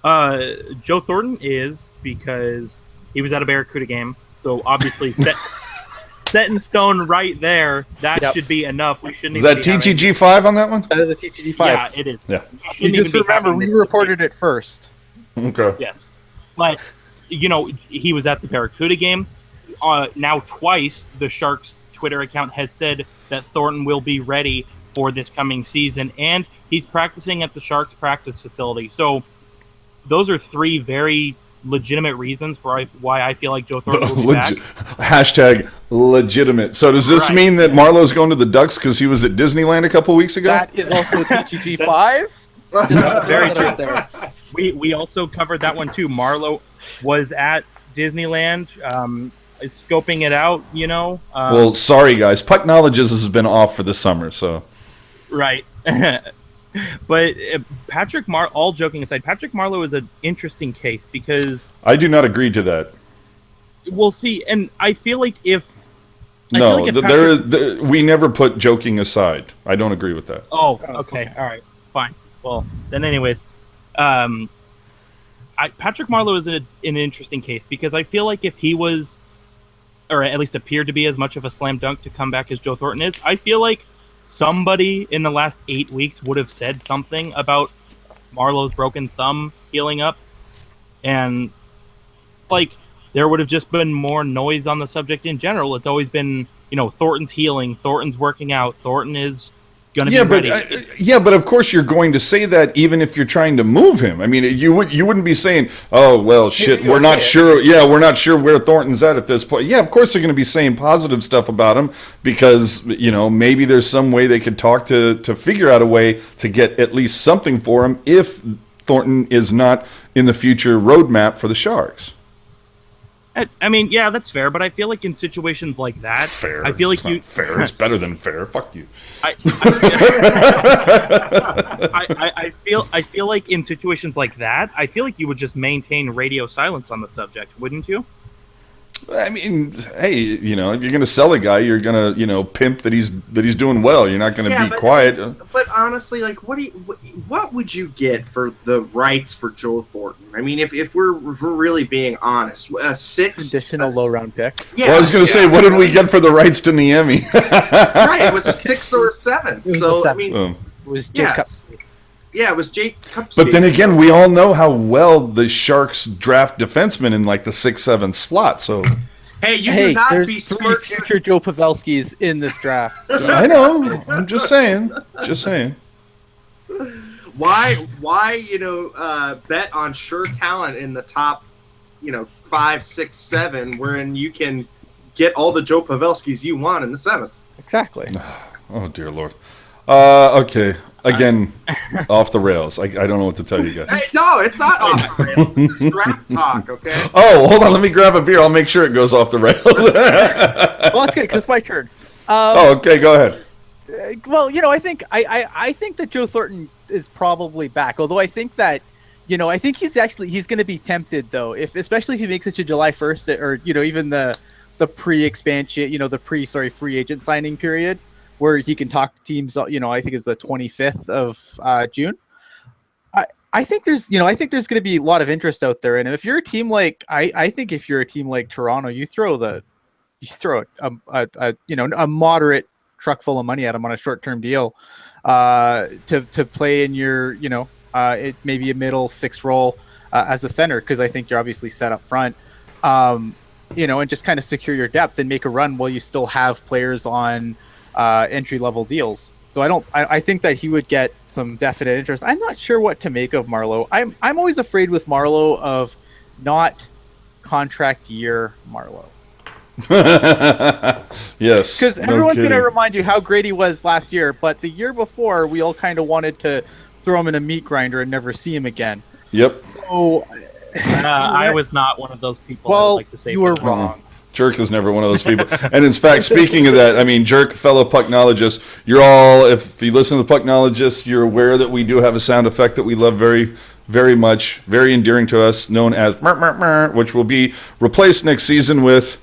Joe Thornton is, because he was at a Barracuda game, so obviously set in stone right there. That should be enough. We shouldn't. Is that TTG 5 on that one? The TTG 5. Yeah, it is. Yeah. You just remember we reported it first. Okay. Yes, but you know, he was at the Barracuda game. Now twice the Sharks Twitter account has said that Thornton will be ready for this coming season, and he's practicing at the Sharks practice facility. So those are 3 very legitimate reasons for why I feel like Joe Thornton will be back. Hashtag legitimate. So does this mean that Marlowe's going to the Ducks because he was at Disneyland a couple weeks ago? That is also TTG 5. Very true. We also covered that one too. Marlowe was at Disneyland, scoping it out. You know. Well, sorry guys, Puck Knowledges has been off for the summer, so. Right. But all joking aside, Patrick Marleau is an interesting case because I do not agree to that. We'll see, and I feel like we never put joking aside. I don't agree with that. Oh, okay, all right, fine. Well, then, anyways, Patrick Marleau is an interesting case because I feel like if he was, or at least appeared to be, as much of a slam dunk to come back as Joe Thornton is, I feel like somebody in the last 8 weeks would have said something about Marleau's broken thumb healing up, and like there would have just been more noise on the subject in general. It's always been, Thornton's healing, Thornton's working out, Thornton is going to be ready. But of course you're going to say that even if you're trying to move him. I mean, you wouldn't be saying, "Oh well, shit, we're not sure. Yeah, we're not sure where Thornton's at this point." Yeah, of course they're going to be saying positive stuff about him because maybe there's some way they could talk to figure out a way to get at least something for him if Thornton is not in the future roadmap for the Sharks. I mean, yeah, that's fair, but I feel like in situations like that, fair. I feel like fair. It's better than fair. Fuck you. I feel like in situations like that, I feel like you would just maintain radio silence on the subject, wouldn't you? I mean, hey, if you're going to sell a guy, you're going to, pimp that he's doing well. You're not going to be quiet. But honestly, like, what would you get for the rights for Joe Thornton? I mean, if we're really being honest, a conditional low round pick. Yeah, well, I was going to say, what did we get for the rights to Niemi? Right, it was a 6th or a 7th. I mean, it was Jake Cups. Yeah, it was Jake Cups. But then again, we all know how well the Sharks draft defensemen in like the 6-7 slot. So hey, do not there's be 3 future Joe Pavelskis in this draft. I know. I'm just saying. Why bet on sure talent in the top, 5, 6, 7, wherein you can get all the Joe Pavelskis you want in the 7th. Exactly. Oh dear Lord. Okay. Again, off the rails. I don't know what to tell you guys. Hey, no, it's not off the rails. It's draft talk, okay? Oh, hold on. Let me grab a beer. I'll make sure it goes off the rails. Well, that's good because it's my turn. Okay. Go ahead. Well, I think I think that Joe Thornton is probably back. Although I think that I think he's going to be tempted though, especially if he makes it to July 1st or even the pre-expansion, the free agent signing period, where he can talk to teams, I think it's the 25th of June. I think there's going to be a lot of interest out there. And if you're a team like, I think if you're a team like Toronto, you throw a moderate truck full of money at him on a short-term deal to play in your, maybe a middle 6 role as a center, because I think you're obviously set up front, and just kind of secure your depth and make a run while you still have players on entry-level deals. So I think that he would get some definite interest. I'm not sure what to make of Marleau. I'm always afraid with Marleau of not contract year Marleau. Yes. Because everyone's going to remind you how great he was last year, but the year before, we all kind of wanted to throw him in a meat grinder and never see him again. Yep. So I was not one of those people. Well, I would like to say you were wrong. Jerk is never one of those people. And in fact, speaking of that, I mean, Jerk, fellow pucknologist, you're all, if you listen to the pucknologist, you're aware that we do have a sound effect that we love very, very much, very endearing to us, known as mer, mer, mer, which will be replaced next season with...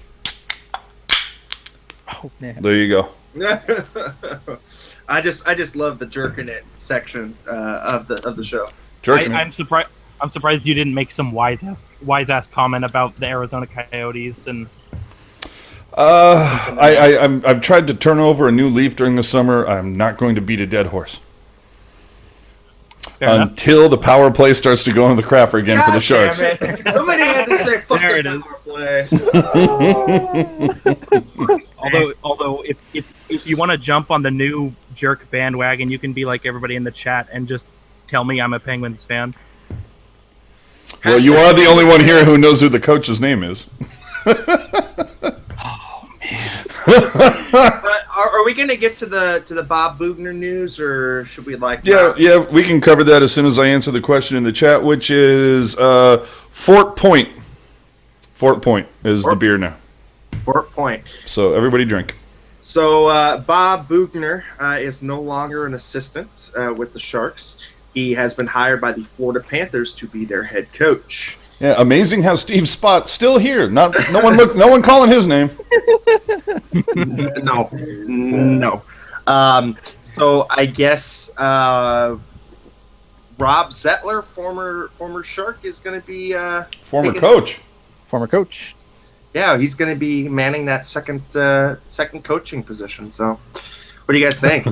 Oh, man. There you go. I just love the jerking it section of the show. I'm surprised you didn't make some wise ass comment about the Arizona Coyotes and. I've tried to turn over a new leaf during the summer. I'm not going to beat a dead horse. Until the power play starts to go into the crapper again for the Sharks. Somebody had to say fuck there the power play. although if you want to jump on the new Jerk bandwagon, you can be like everybody in the chat and just tell me I'm a Penguins fan. Well, you are the only one here who knows who the coach's name is. Oh man! But are we going to get to the Bob Bugner news, or should we Yeah, we can cover that as soon as I answer the question in the chat, which is Fort Point. Fort Point is the beer now. Fort Point. So everybody drink. So Bob Bugner is no longer an assistant with the Sharks. He has been hired by the Florida Panthers to be their head coach. Yeah, amazing how Steve Spott still here. No one calling his name. No. So I guess Rob Zettler, former Shark, is going to be Former taking- coach. Former coach. Yeah, he's going to be manning that second coaching position. So, what do you guys think?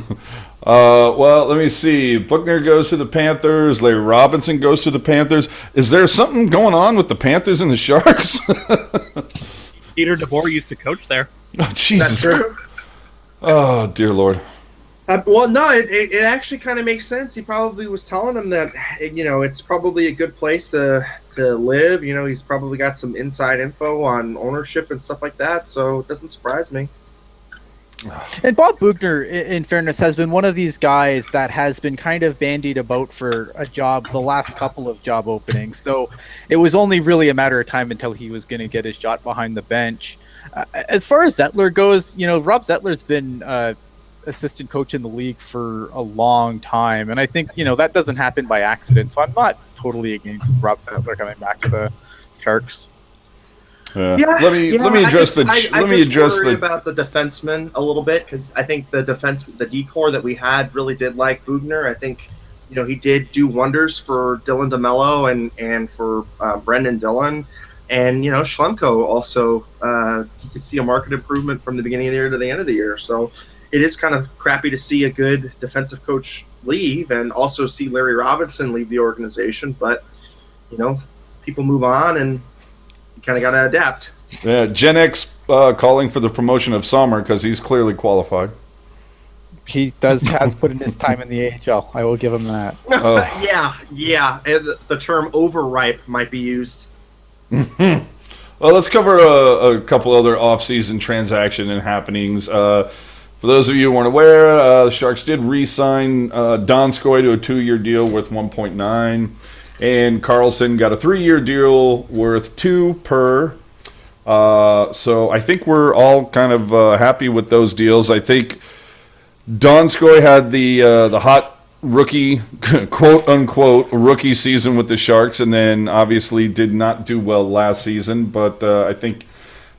Well, let me see. Buckner goes to the Panthers. Larry Robinson goes to the Panthers. Is there something going on with the Panthers and the Sharks? Peter DeBoer used to coach there. Oh, Jesus. That's true. Oh, dear Lord. Well, no, it actually kind of makes sense. He probably was telling him that, it's probably a good place to live. He's probably got some inside info on ownership and stuff like that, so it doesn't surprise me. And Bob Bugner, in fairness, has been one of these guys that has been kind of bandied about for a job the last couple of job openings. So it was only really a matter of time until he was going to get his shot behind the bench. As far as Zettler goes, Rob Zettler's been assistant coach in the league for a long time. And I think, that doesn't happen by accident. So I'm not totally against Rob Zettler coming back to the Sharks. Yeah. Let me address about the defenseman a little bit, because I think the decor that we had really did like Bugner. I think he did do wonders for Dylan DeMello and for Brendan Dillon, and Schlemko also. You could see a market improvement from the beginning of the year to the end of the year. So it is kind of crappy to see a good defensive coach leave, and also see Larry Robinson leave the organization. But people move on, and kind of got to adapt. Yeah, Gen X calling for the promotion of Sommer because he's clearly qualified. He has put in his time in the AHL. I will give him that. Yeah. The term overripe might be used. Well, let's cover a couple other off-season transaction and happenings. For those of you who weren't aware, the Sharks did re-sign Donskoy to a 2-year deal worth $1.9. And Carlson got a 3-year deal worth $2 per. So I think we're all kind of happy with those deals. I think Donskoy had the hot rookie, quote unquote, rookie season with the Sharks, and then obviously did not do well last season. But I think,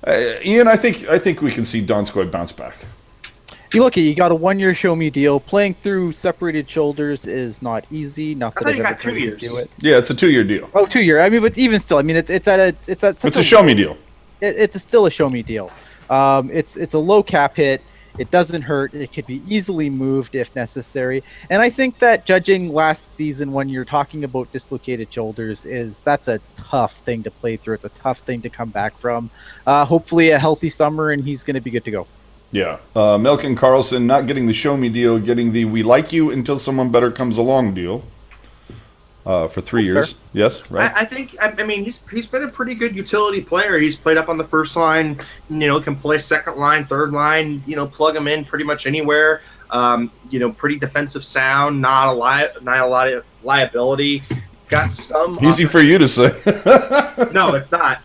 Ian, I think we can see Donskoy bounce back. You got a 1-year show me deal. Playing through separated shoulders is not easy. Not that I've ever tried to do it. Yeah, it's a 2-year deal. Oh, 2-year. I mean, but even still, I mean, it's a show me deal. It's still a show me deal. It's a low cap hit. It doesn't hurt. It could be easily moved if necessary. And I think that judging last season, when you're talking about dislocated shoulders, that's a tough thing to play through. It's a tough thing to come back from. Hopefully, a healthy summer, and he's going to be good to go. Yeah. Malkin Carlson not getting the show me deal, getting the we like you until someone better comes along deal for 3 years. Fair. Yes, right. I mean, he's been a pretty good utility player. He's played up on the first line, can play second line, third line, plug him in pretty much anywhere. Pretty defensive sound, not a lot of liability. Got some easy for you to say. No, it's not.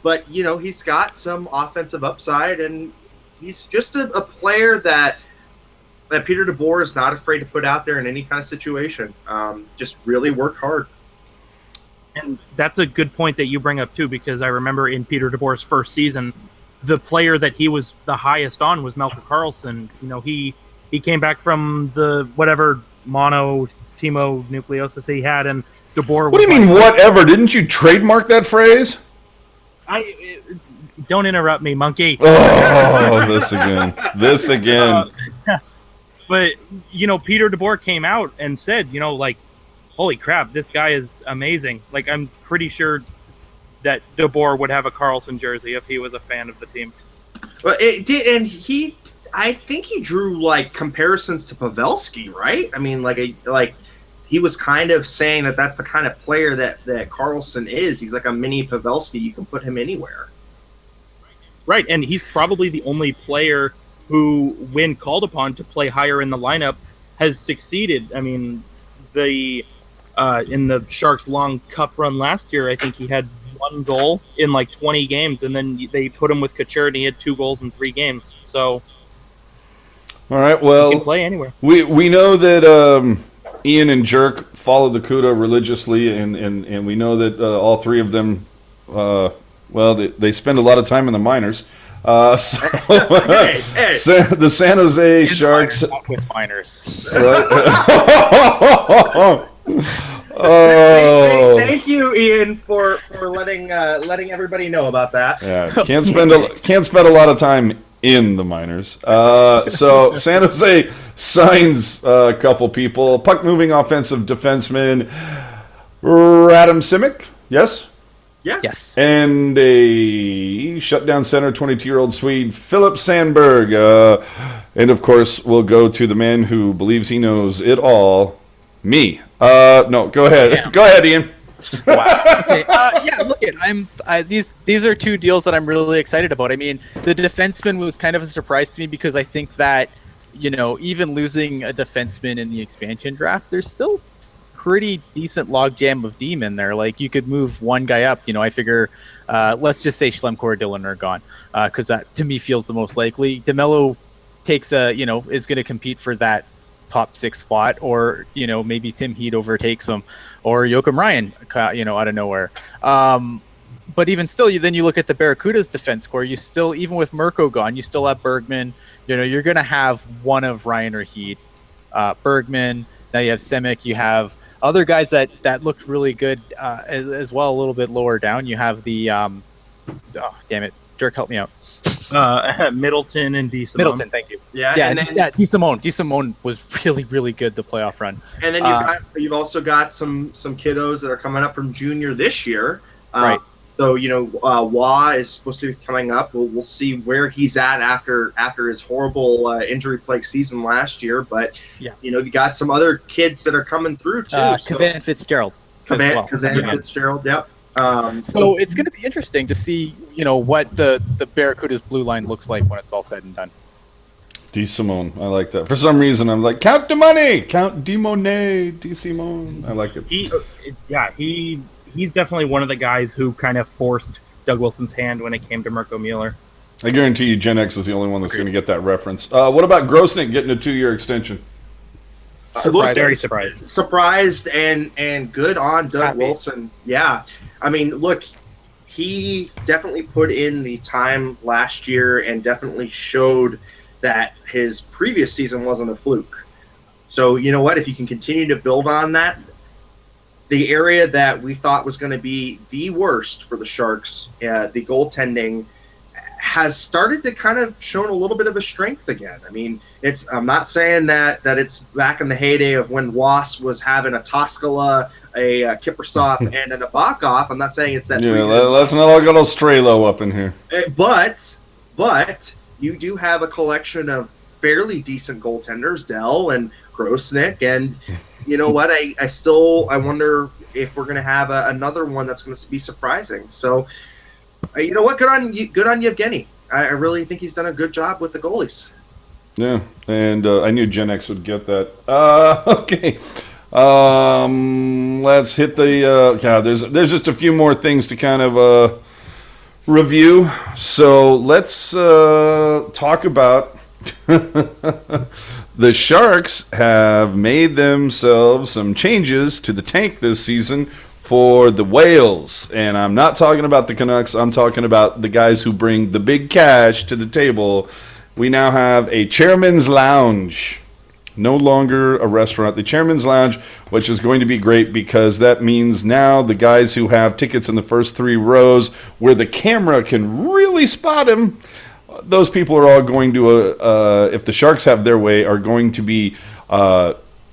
But he's got some offensive upside, and he's just a player that Peter DeBoer is not afraid to put out there in any kind of situation. Just really work hard. And that's a good point that you bring up too, because I remember in Peter DeBoer's first season, the player that he was the highest on was Malcolm Carlson. He came back from the whatever mononucleosis he had, and DeBoer. What do you mean, whatever? Didn't you trademark that phrase? Don't interrupt me, monkey. Oh, this again. But Peter DeBoer came out and said, holy crap, this guy is amazing. Like, I'm pretty sure that DeBoer would have a Carlson jersey if he was a fan of the team. Well, it did, and I think he drew comparisons to Pavelski, right? I mean, he was kind of saying that that's the kind of player that Carlson is. He's like a mini Pavelski. You can put him anywhere. Right, and he's probably the only player who, when called upon to play higher in the lineup, has succeeded. I mean, in the Sharks' long cup run last year, I think he had 1 goal in 20 games, and then they put him with Couture, and he had 2 goals in 3 games. So, all right, well, he can play anywhere. We know that Ian and Jerk follow the CUDA religiously, and we know that all 3 of them, they spend a lot of time in the minors. The San Jose Sharks. With minors. Oh, Thank you, Ian, for letting everybody know about that. yeah, can't spend a lot of time in the minors. So San Jose signs a couple people. Puck moving offensive defenseman Radim Simic, yes, Yeah. Yes. and a shutdown center, 22-year-old Swede Philip Sandberg, and of course we'll go to the man who believes he knows it all, me. No, go ahead. Damn. Go ahead, Ian. Wow. Okay. Yeah. Look, these are two deals that I'm really excited about. I mean, the defenseman was kind of a surprise to me because I think that even losing a defenseman in the expansion draft, there's still pretty decent logjam of D in there. Like you could move one guy up. I figure, let's just say Schlemko or Dillon are gone, because that to me feels the most likely. DeMello takes is going to compete for that top 6 spot, or maybe Tim Heat overtakes him, or Joachim Ryan out of nowhere. But even still, then you look at the Barracuda's defense core. You still, even with Mirko gone, you still have Bergman. You're going to have one of Ryan or Heat. Bergman. Now you have Simic. You have other guys that looked really good as well. A little bit lower down, you have the damn it, Dirk, help me out. Middleton and DeSimone. Middleton, thank you. Yeah, And then DeSimone was really, really good the playoff run. And then you've also got some kiddos that are coming up from junior this year. Right. So Wah is supposed to be coming up. We'll see where he's at after his horrible injury-plagued season last year. But yeah, you got some other kids that are coming through too. Kavan Fitzgerald. Kavan Fitzgerald. Yep. So it's going to be interesting to see, what the Barracuda's blue line looks like when it's all said and done. DeSimone, I like that. For some reason, I'm like, count the money, count DeSimone. I like it. He's definitely one of the guys who kind of forced Doug Wilson's hand when it came to Mirko Mueller. I guarantee you, Gen X is the only one that's going to get that reference. What about Grosnick getting a 2-year extension? Very surprised. Surprised and good on Doug Wilson. Yeah. I mean, look, he definitely put in the time last year and definitely showed that his previous season wasn't a fluke. So, you know what? If you can continue to build on that, the area that we thought was going to be the worst for the Sharks, the goaltending, has started to kind of shown a little bit of a strength again. I mean, I'm not saying that it's back in the heyday of when Was was having a Toskala, a Kiprusoff, and a Nabokov. I'm not saying it's that. Yeah, let's not all go to Strelo up in here. But you do have a collection of fairly decent goaltenders, Dell and Grosnick, and you know what? I wonder if we're going to have another one that's going to be surprising. So. You know what? Good on Yevgeny. I really think he's done a good job with the goalies. Yeah, and I knew Gen X would get that. Okay, let's hit the. There's just a few more things to kind of review. So let's talk about the Sharks have made themselves some changes to the tank this season for the Whales, and I'm not talking about the Canucks. I'm talking about the guys who bring the big cash to the table. We now have a Chairman's Lounge, no longer a restaurant. The Chairman's Lounge, which is going to be great because that means now the guys who have tickets in the first 3 rows where the camera can really spot him, those people are all going to, if the Sharks have their way, are going to be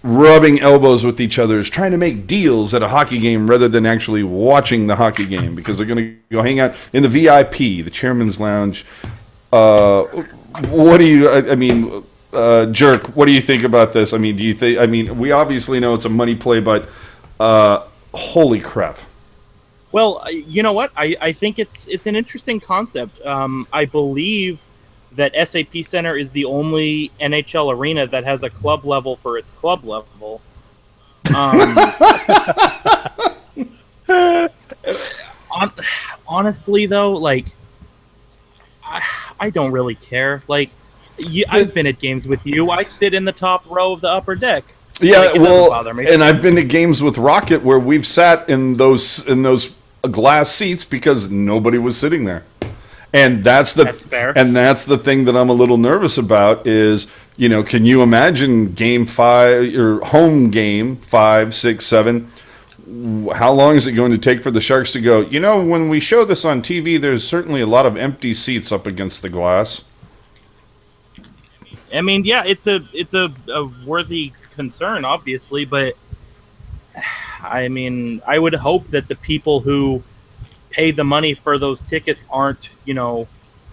rubbing elbows with each other, is trying to make deals at a hockey game rather than actually watching the hockey game, because they're going to go hang out in the VIP, the Chairman's Lounge. What do you? I mean, Jerk, what do you think about this? I mean, do you think? I mean, we obviously know it's a money play, but holy crap! Well, you know what? I think it's an interesting concept. I believe that SAP Center is the only NHL arena that has a club level for its club level. Honestly, though, like, I don't really care. Like, I've been at games with you. I sit in the top row of the upper deck. Yeah, like, well, bother me. and I've been to games with Rocket where we've sat in those glass seats because nobody was sitting there. And that's fair. And that's the thing that I'm a little nervous about is, can you imagine game 5 or home game 5, 6, 7? How long is it going to take for the Sharks to go, when we show this on TV, there's certainly a lot of empty seats up against the glass. I mean, yeah, it's a worthy concern, obviously, but I mean, I would hope that the people who pay the money for those tickets aren't,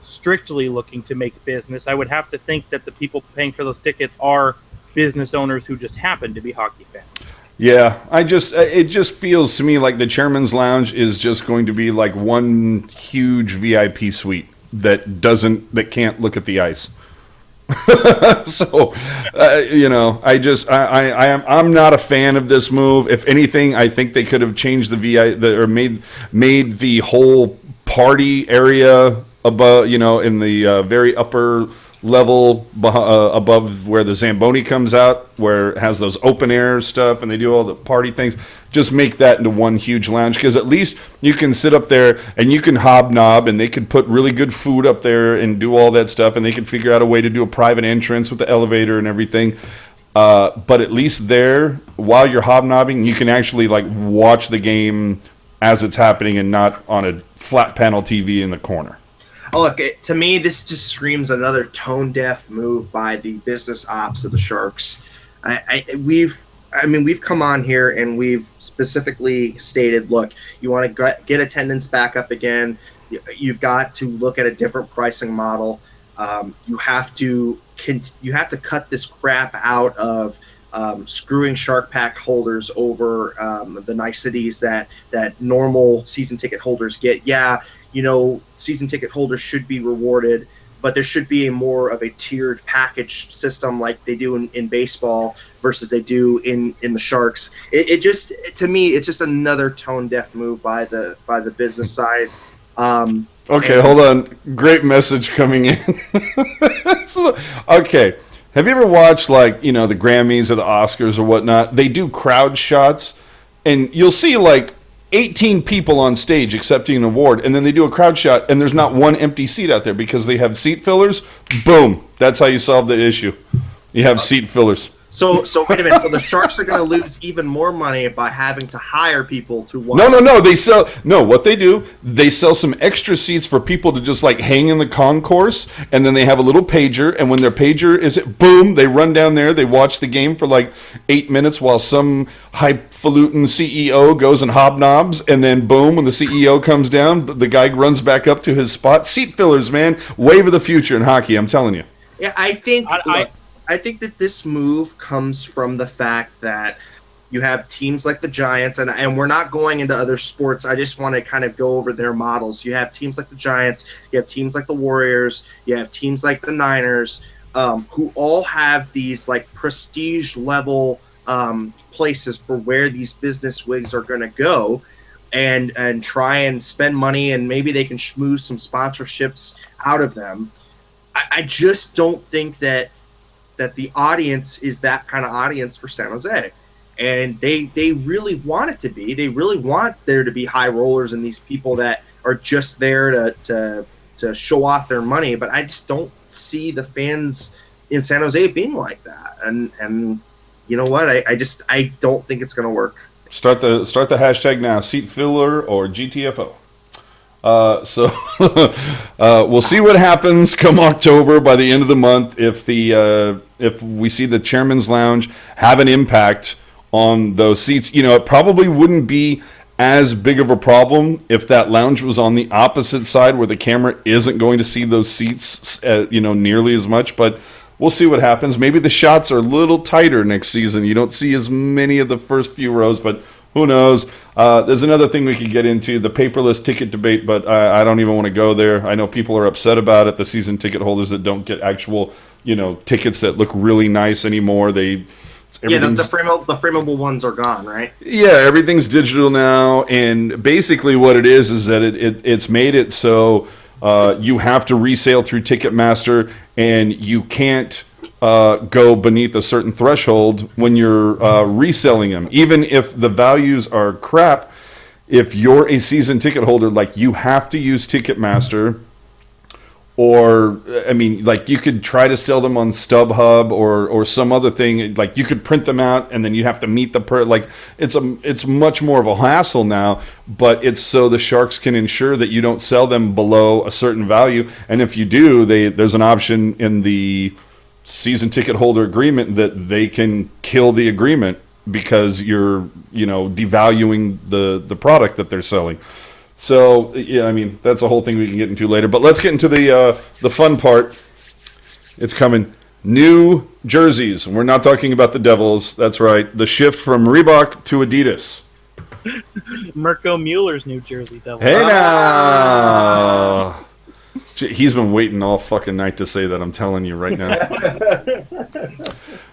strictly looking to make business. I would have to think that the people paying for those tickets are business owners who just happen to be hockey fans. Yeah, it just feels to me like the Chairman's Lounge is just going to be like one huge VIP suite that can't look at the ice. So, I'm not a fan of this move. If anything, I think they could have changed or made the whole party area above, in the very upper level above where the Zamboni comes out, where it has those open air stuff and they do all the party things. Just make that into one huge lounge, because at least you can sit up there and you can hobnob, and they could put really good food up there and do all that stuff, and they can figure out a way to do a private entrance with the elevator and everything. But at least there, while you're hobnobbing, you can actually watch the game as it's happening and not on a flat panel TV in the corner. Oh, look, to me, this just screams another tone-deaf move by the business ops of the Sharks. We've come on here and we've specifically stated, look, you want to get attendance back up again. You've got to look at a different pricing model. You have to cut this crap out of screwing Shark Pack holders over the niceties that normal season ticket holders get. Yeah, season ticket holders should be rewarded, but there should be more of a tiered package system like they do in baseball versus they do in the Sharks. It just, to me, it's just another tone-deaf move by the business side. Okay, hold on. Great message coming in. Okay. Have you ever watched the Grammys or the Oscars or whatnot? They do crowd shots, and you'll see 18 people on stage accepting an award, and then they do a crowd shot, and there's not one empty seat out there because they have seat fillers. Boom. That's how you solve the issue. You have seat fillers. So wait a minute. So the Sharks are going to lose even more money by having to hire people to watch. No. What they do, they sell some extra seats for people to just hang in the concourse, and then they have a little pager, and when their pager is boom, they run down there. They watch the game for 8 minutes while some highfalutin CEO goes and hobnobs, and then boom, when the CEO comes down, the guy runs back up to his spot. Seat fillers, man, wave of the future in hockey. I'm telling you. Yeah, I think that this move comes from the fact that you have teams like the Giants, and we're not going into other sports. I just want to kind of go over their models. You have teams like the Giants, you have teams like the Warriors, you have teams like the Niners, who all have these prestige level places for where these business wigs are going to go and try and spend money, and maybe they can schmooze some sponsorships out of them. I just don't think that the audience is that kind of audience for San Jose. And they really want it to be. They really want there to be high rollers and these people that are just there to show off their money. But I just don't see the fans in San Jose being like that. And you know what? I don't think it's going to work. Start the hashtag now, seat filler or GTFO. So we'll see what happens come October. By the end of the month, if we see the Chairman's Lounge have an impact on those seats, it probably wouldn't be as big of a problem if that lounge was on the opposite side where the camera isn't going to see those seats, nearly as much. But we'll see what happens. Maybe the shots are a little tighter next season. You don't see as many of the first few rows, but who knows? There's another thing we could get into, the paperless ticket debate, but I don't even want to go there. I know people are upset about it, the season ticket holders that don't get actual, tickets that look really nice anymore. The frameable ones are gone, right? Yeah, everything's digital now, and basically what it is that it's made it so you have to resale through Ticketmaster, and you can't go beneath a certain threshold when you're reselling them. Even if the values are crap, if you're a season ticket holder, you have to use Ticketmaster or I mean, like you could try to sell them on StubHub or some other thing. Like you could print them out and then you have to meet like it's much more of a hassle now. But it's so the Sharks can ensure that you don't sell them below a certain value, and if you do, there's an option in the season ticket holder agreement that they can kill the agreement because you're devaluing the product that they're selling. So, yeah, I mean, that's a whole thing we can get into later. But let's get into the fun part. It's coming. New jerseys. We're not talking about the Devils. That's right. The shift from Reebok to Adidas. Mirko Mueller's New Jersey Devils. Hey, now. He's been waiting all fucking night to say that. I'm telling you right now.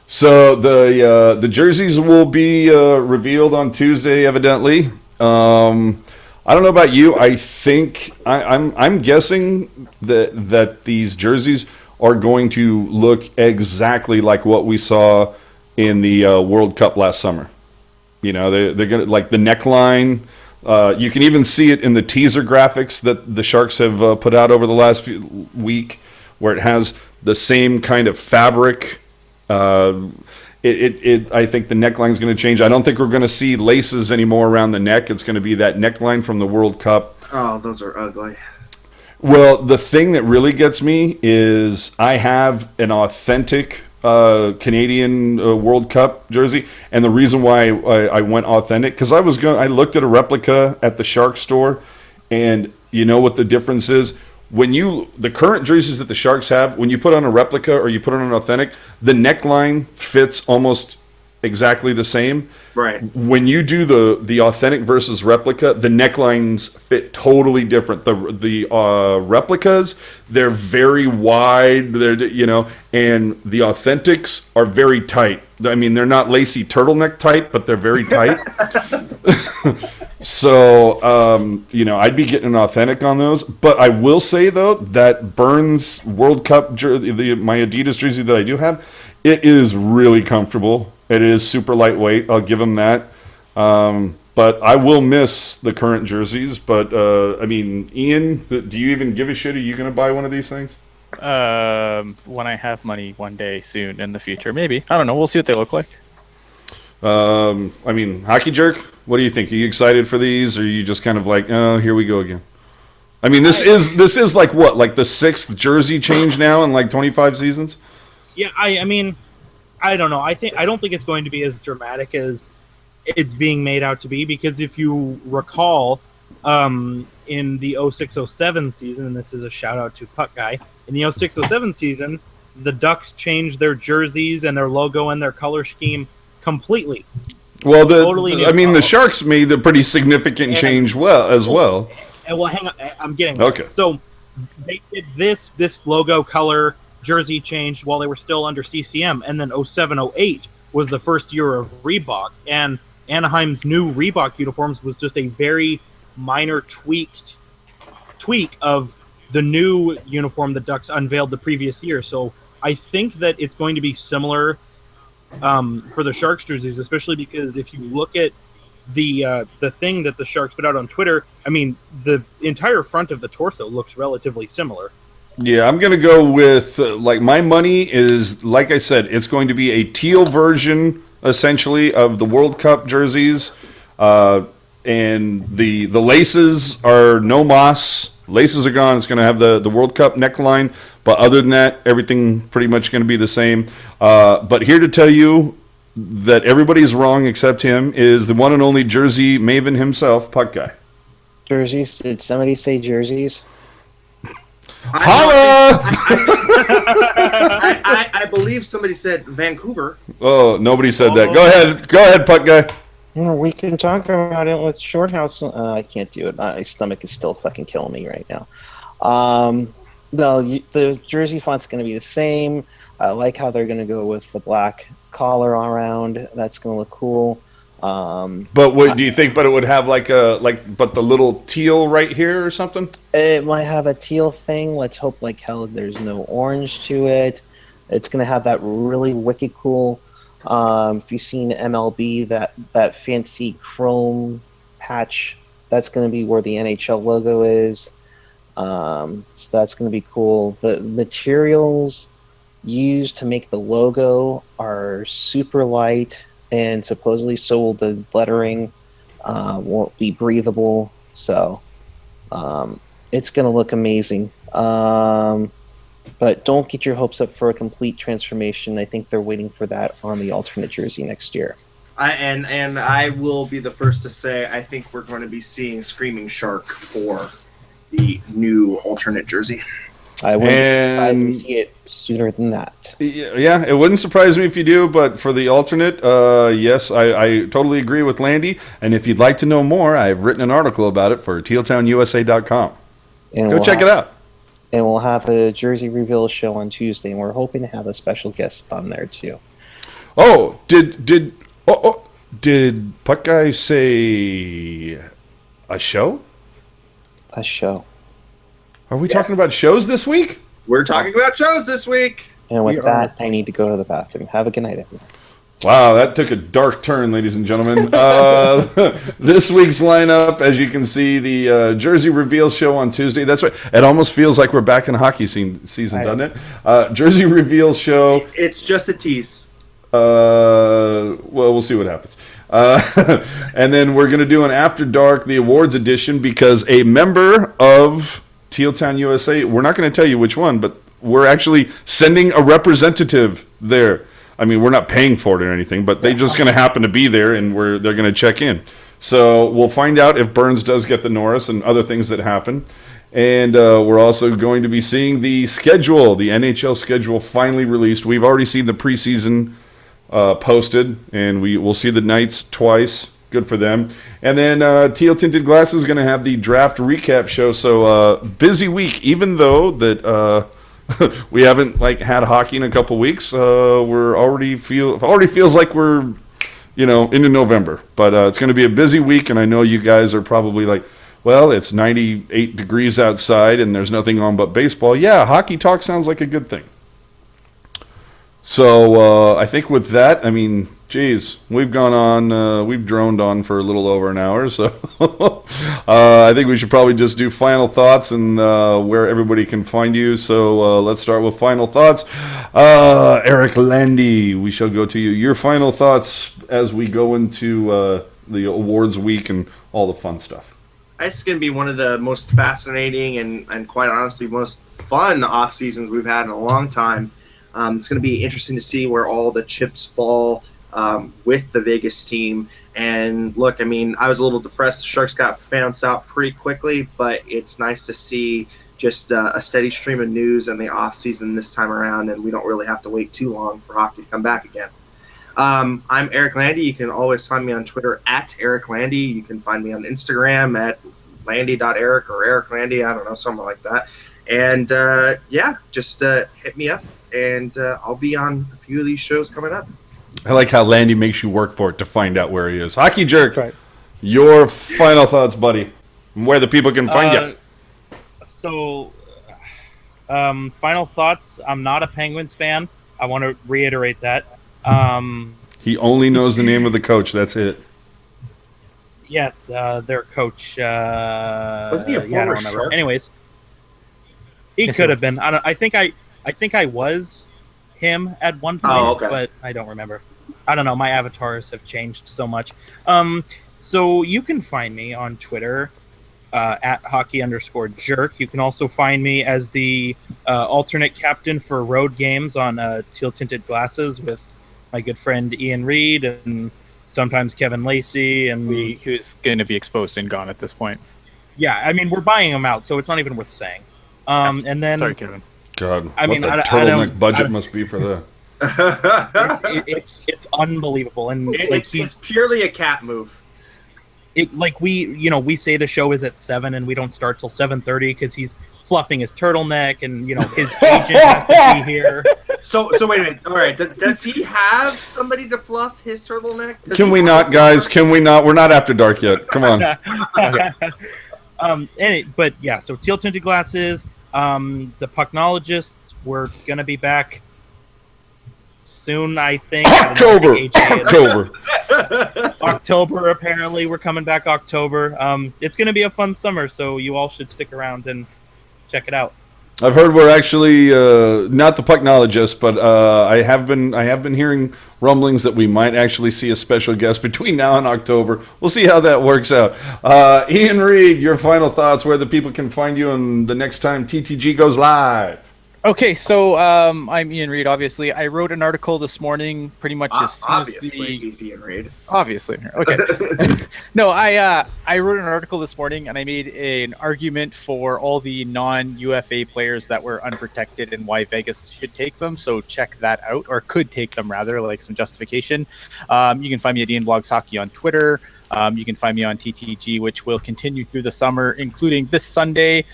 So the jerseys will be revealed on Tuesday, evidently. I don't know about you. I think I'm guessing that these jerseys are going to look exactly like what we saw in the World Cup last summer. They're gonna like the neckline. You can even see it in the teaser graphics that the Sharks have put out over the last week, where it has the same kind of fabric. I think the neckline is going to change. I don't think we're going to see laces anymore around the neck. It's going to be that neckline from the World Cup. Oh, those are ugly. Well, the thing that really gets me is I have an authentic Canadian World Cup jersey, and the reason why I went authentic because I looked at a replica at the Shark store, and you know what the difference is. The current jerseys that the Sharks have, when you put on a replica or you put on an authentic, the neckline fits almost exactly the same. Right. When you do the authentic versus replica, the necklines fit totally different. The replicas, they're very wide, and the authentics are very tight. I mean, they're not lacy turtleneck tight, but they're very tight. So, I'd be getting an authentic on those. But I will say, though, that Burns World Cup jersey, my Adidas jersey that I do have, it is really comfortable. It is super lightweight. I'll give them that. But I will miss the current jerseys. But, Ian, do you even give a shit? Are you going to buy one of these things? When I have money one day soon in the future, maybe. I don't know. We'll see what they look like. Hockey Jerk, what do you think? Are you excited for these, or are you just kind of like, oh, here we go again? I mean, this is like what, like the 6th jersey change now in like 25 seasons? Yeah, I mean, I don't know. I don't think it's going to be as dramatic as it's being made out to be, because if you recall, in the 06-07 season, and this is a shout out to Puck Guy, in the 06-07 season, the Ducks changed their jerseys and their logo and their color scheme completely. Well, the Sharks made a pretty significant change as well. And well, hang on, I'm getting okay. So they did this logo color jersey change while they were still under CCM, and then 07-08 was the first year of Reebok, and Anaheim's new Reebok uniforms was just a very minor tweak of the new uniform the Ducks unveiled the previous year. So I think that it's going to be similar for the Sharks jerseys, especially because if you look at the thing that the Sharks put out on Twitter, I mean, the entire front of the torso looks relatively similar. Yeah, I'm going to go with, my money is, like I said, it's going to be a teal version, essentially, of the World Cup jerseys. And the laces are no moss. Laces are gone. It's going to have the World Cup neckline. But other than that, everything pretty much going to be the same. But here to tell you that everybody's wrong except him is the one and only Jersey maven himself, Puck Guy. Jerseys? Did somebody say jerseys? Holla! I believe somebody said Vancouver. Oh, nobody said that. Go ahead, Puck Guy. We can talk about it with Shorthouse. I can't do it. My stomach is still fucking killing me right now. The jersey font's going to be the same. I like how they're going to go with the black collar around. That's going to look cool. But what do you think? But it would have but the little teal right here or something. It might have a teal thing. Let's hope like hell there's no orange to it. It's going to have that really wicked cool. If you've seen MLB, that fancy chrome patch, that's going to be where the NHL logo is. So that's going to be cool. The materials used to make the logo are super light, and supposedly so will the lettering. Won't be breathable, so it's going to look amazing. But don't get your hopes up for a complete transformation. I think they're waiting for that on the alternate jersey next year. And I will be the first to say I think we're going to be seeing Screaming Shark for the new alternate jersey. I wouldn't be surprised if we And see it sooner than that. yeah, it wouldn't surprise me if you do, but for the alternate, yes, I totally agree with Landy. And if you'd like to know more, I've written an article about it for tealtownusa.com. And Go check it out. And we'll have a jersey reveal show on Tuesday, and we're hoping to have a special guest on there too. Oh, did Puck Guy say a show? A show. Are we talking about shows this week? We're talking about shows this week. And with that, I need to go to the bathroom. Have a good night, everyone. Wow, that took a dark turn, ladies and gentlemen. This week's lineup, as you can see, the Jersey Reveal show on Tuesday. That's right. It almost feels like we're back in hockey season, doesn't it? Jersey Reveal show. It's just a tease. Well, we'll see what happens. And then we're going to do an After Dark, the awards edition, because a member of Teal Town USA, we're not going to tell you which one, but we're actually sending a representative there. I mean, we're not paying for it or anything, but they're just going to happen to be there, and they're going to check in. So we'll find out if Burns does get the Norris and other things that happen. And we're also going to be seeing the schedule, the NHL schedule finally released. We've already seen the preseason posted, and we'll see the Knights twice. Good for them. And then Teal Tinted Glasses is going to have the draft recap show. So busy week, even though that we haven't had hockey in a couple weeks. We're already feels like we're into November. But it's going to be a busy week, and I know you guys are probably like, well, it's 98 degrees outside and there's nothing on but baseball. Yeah, hockey talk sounds like a good thing. So I think with that, I mean, geez, we've gone on, we've droned on for a little over an hour. So I think we should probably just do final thoughts and where everybody can find you. So let's start with final thoughts. Eric Landy, we shall go to you. Your final thoughts as we go into the awards week and all the fun stuff. It's going to be one of the most fascinating and quite honestly most fun off seasons we've had in a long time. It's going to be interesting to see where all the chips fall with the Vegas team. And look, I mean, I was a little depressed. The Sharks got bounced out pretty quickly, but it's nice to see just a steady stream of news in the off season this time around, and we don't really have to wait too long for hockey to come back again. I'm Eric Landy. You can always find me on Twitter at Eric Landy. You can find me on Instagram at landy.eric or Eric Landy. I don't know, something like that. And just hit me up, and I'll be on a few of these shows coming up. I like how Landy makes you work for it to find out where he is. Hockey Jerk, That's right. Your final thoughts, buddy, and where the people can find you. So, final thoughts. I'm not a Penguins fan. I want to reiterate that. He only knows the name of the coach. That's it. Yes, their coach. Wasn't he a I former don't remember. Shark? Anyways, he Yes, could he have been. I think I was him at one point, Oh, okay. but I don't remember. I don't know. My avatars have changed so much. So you can find me on Twitter at hockey_jerk. You can also find me as the alternate captain for road games on Teal Tinted Glasses with my good friend Ian Reed and sometimes Kevin Lacey and Who's going to be exposed and gone at this point. yeah. I mean, we're buying them out, so it's not even worth saying. And then Sorry, Kevin. God, I mean, what the I turtleneck don't- budget must be for that. it's unbelievable, and It's purely a cat move. we say the show is at 7 and we don't start till 7:30 because he's fluffing his turtleneck and his agent has to be here. So wait a minute. All right, does he have somebody to fluff his turtleneck? Can we not, guys? Can we not? We're not after dark yet. Come on. But yeah, so Teal Tinted Glasses, the Pucknologists, we're gonna be back soon, I think. October. I don't know, October. October, apparently we're coming back October. It's gonna be a fun summer, so you all should stick around and check it out. I've heard we're actually not the pucknologists, but I have been hearing rumblings that we might actually see a special guest between now and October. We'll see how that works out. Ian Reed, your final thoughts, where the people can find you and the next time TTG goes live. Okay, so I'm Ian Reed. Obviously, I wrote an article this morning, pretty much as soon as Obviously, he's Ian Reid. Obviously, okay. No, I wrote an article this morning, and I made an argument for all the non-UFA players that were unprotected and why Vegas should take them. So check that out, or could take them rather, like some justification. You can find me at Ian Blogs Hockey on Twitter. You can find me on TTG, which will continue through the summer, including this Sunday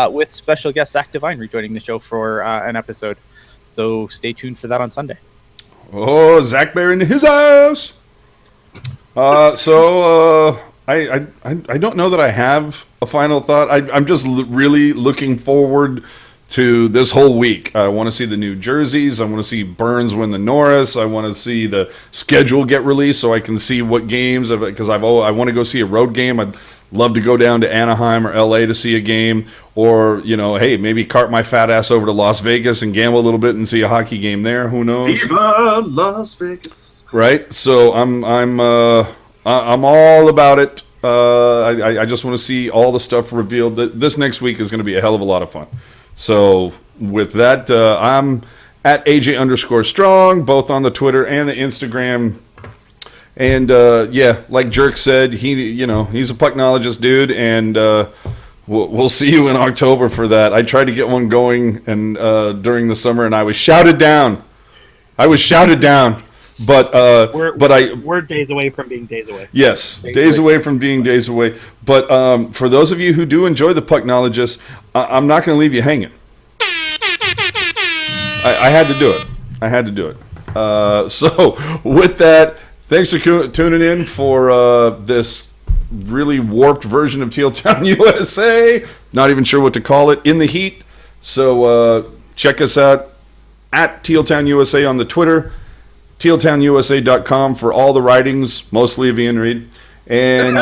with special guest Zach Devine rejoining the show for an episode. So stay tuned for that on Sunday. Oh, Zach Bear into his house. I don't know that I have a final thought. I'm just really looking forward to this whole week. I want to see the new jerseys. I want to see Burns win the Norris. I want to see the schedule get released so I can see what games, because I want to go see a road game. I'd love to go down to Anaheim or LA to see a game, or hey, maybe cart my fat ass over to Las Vegas and gamble a little bit and see a hockey game there. Who knows? Viva Las Vegas! Right. So I'm all about it. I just want to see all the stuff revealed. This next week is going to be a hell of a lot of fun. So with that, I'm at AJ_Strong, both on the Twitter and the Instagram. And like Jerk said, he's a pucknologist dude, and we'll see you in October for that. I tried to get one going and during the summer, and I was shouted down. But we're days away from being days away. Yes, days away from being days away. But for those of you who do enjoy the pucknologists, I'm not going to leave you hanging. I had to do it. So with that, thanks for tuning in for this really warped version of Teal Town USA. Not even sure what to call it. In the heat. So check us out at Teal Town USA on the Twitter. TealTownUSA.com for all the writings, mostly of Ian Reed. And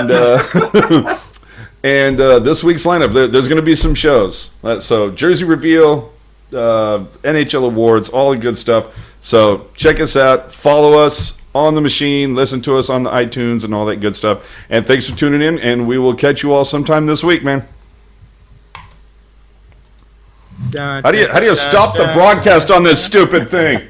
and this week's lineup, there's going to be some shows. So Jersey Reveal, NHL Awards, all the good stuff. So check us out. Follow us on the machine. Listen to us on the iTunes and all that good stuff. And thanks for tuning in. And we will catch you all sometime this week, man. How do you stop the broadcast on this stupid thing?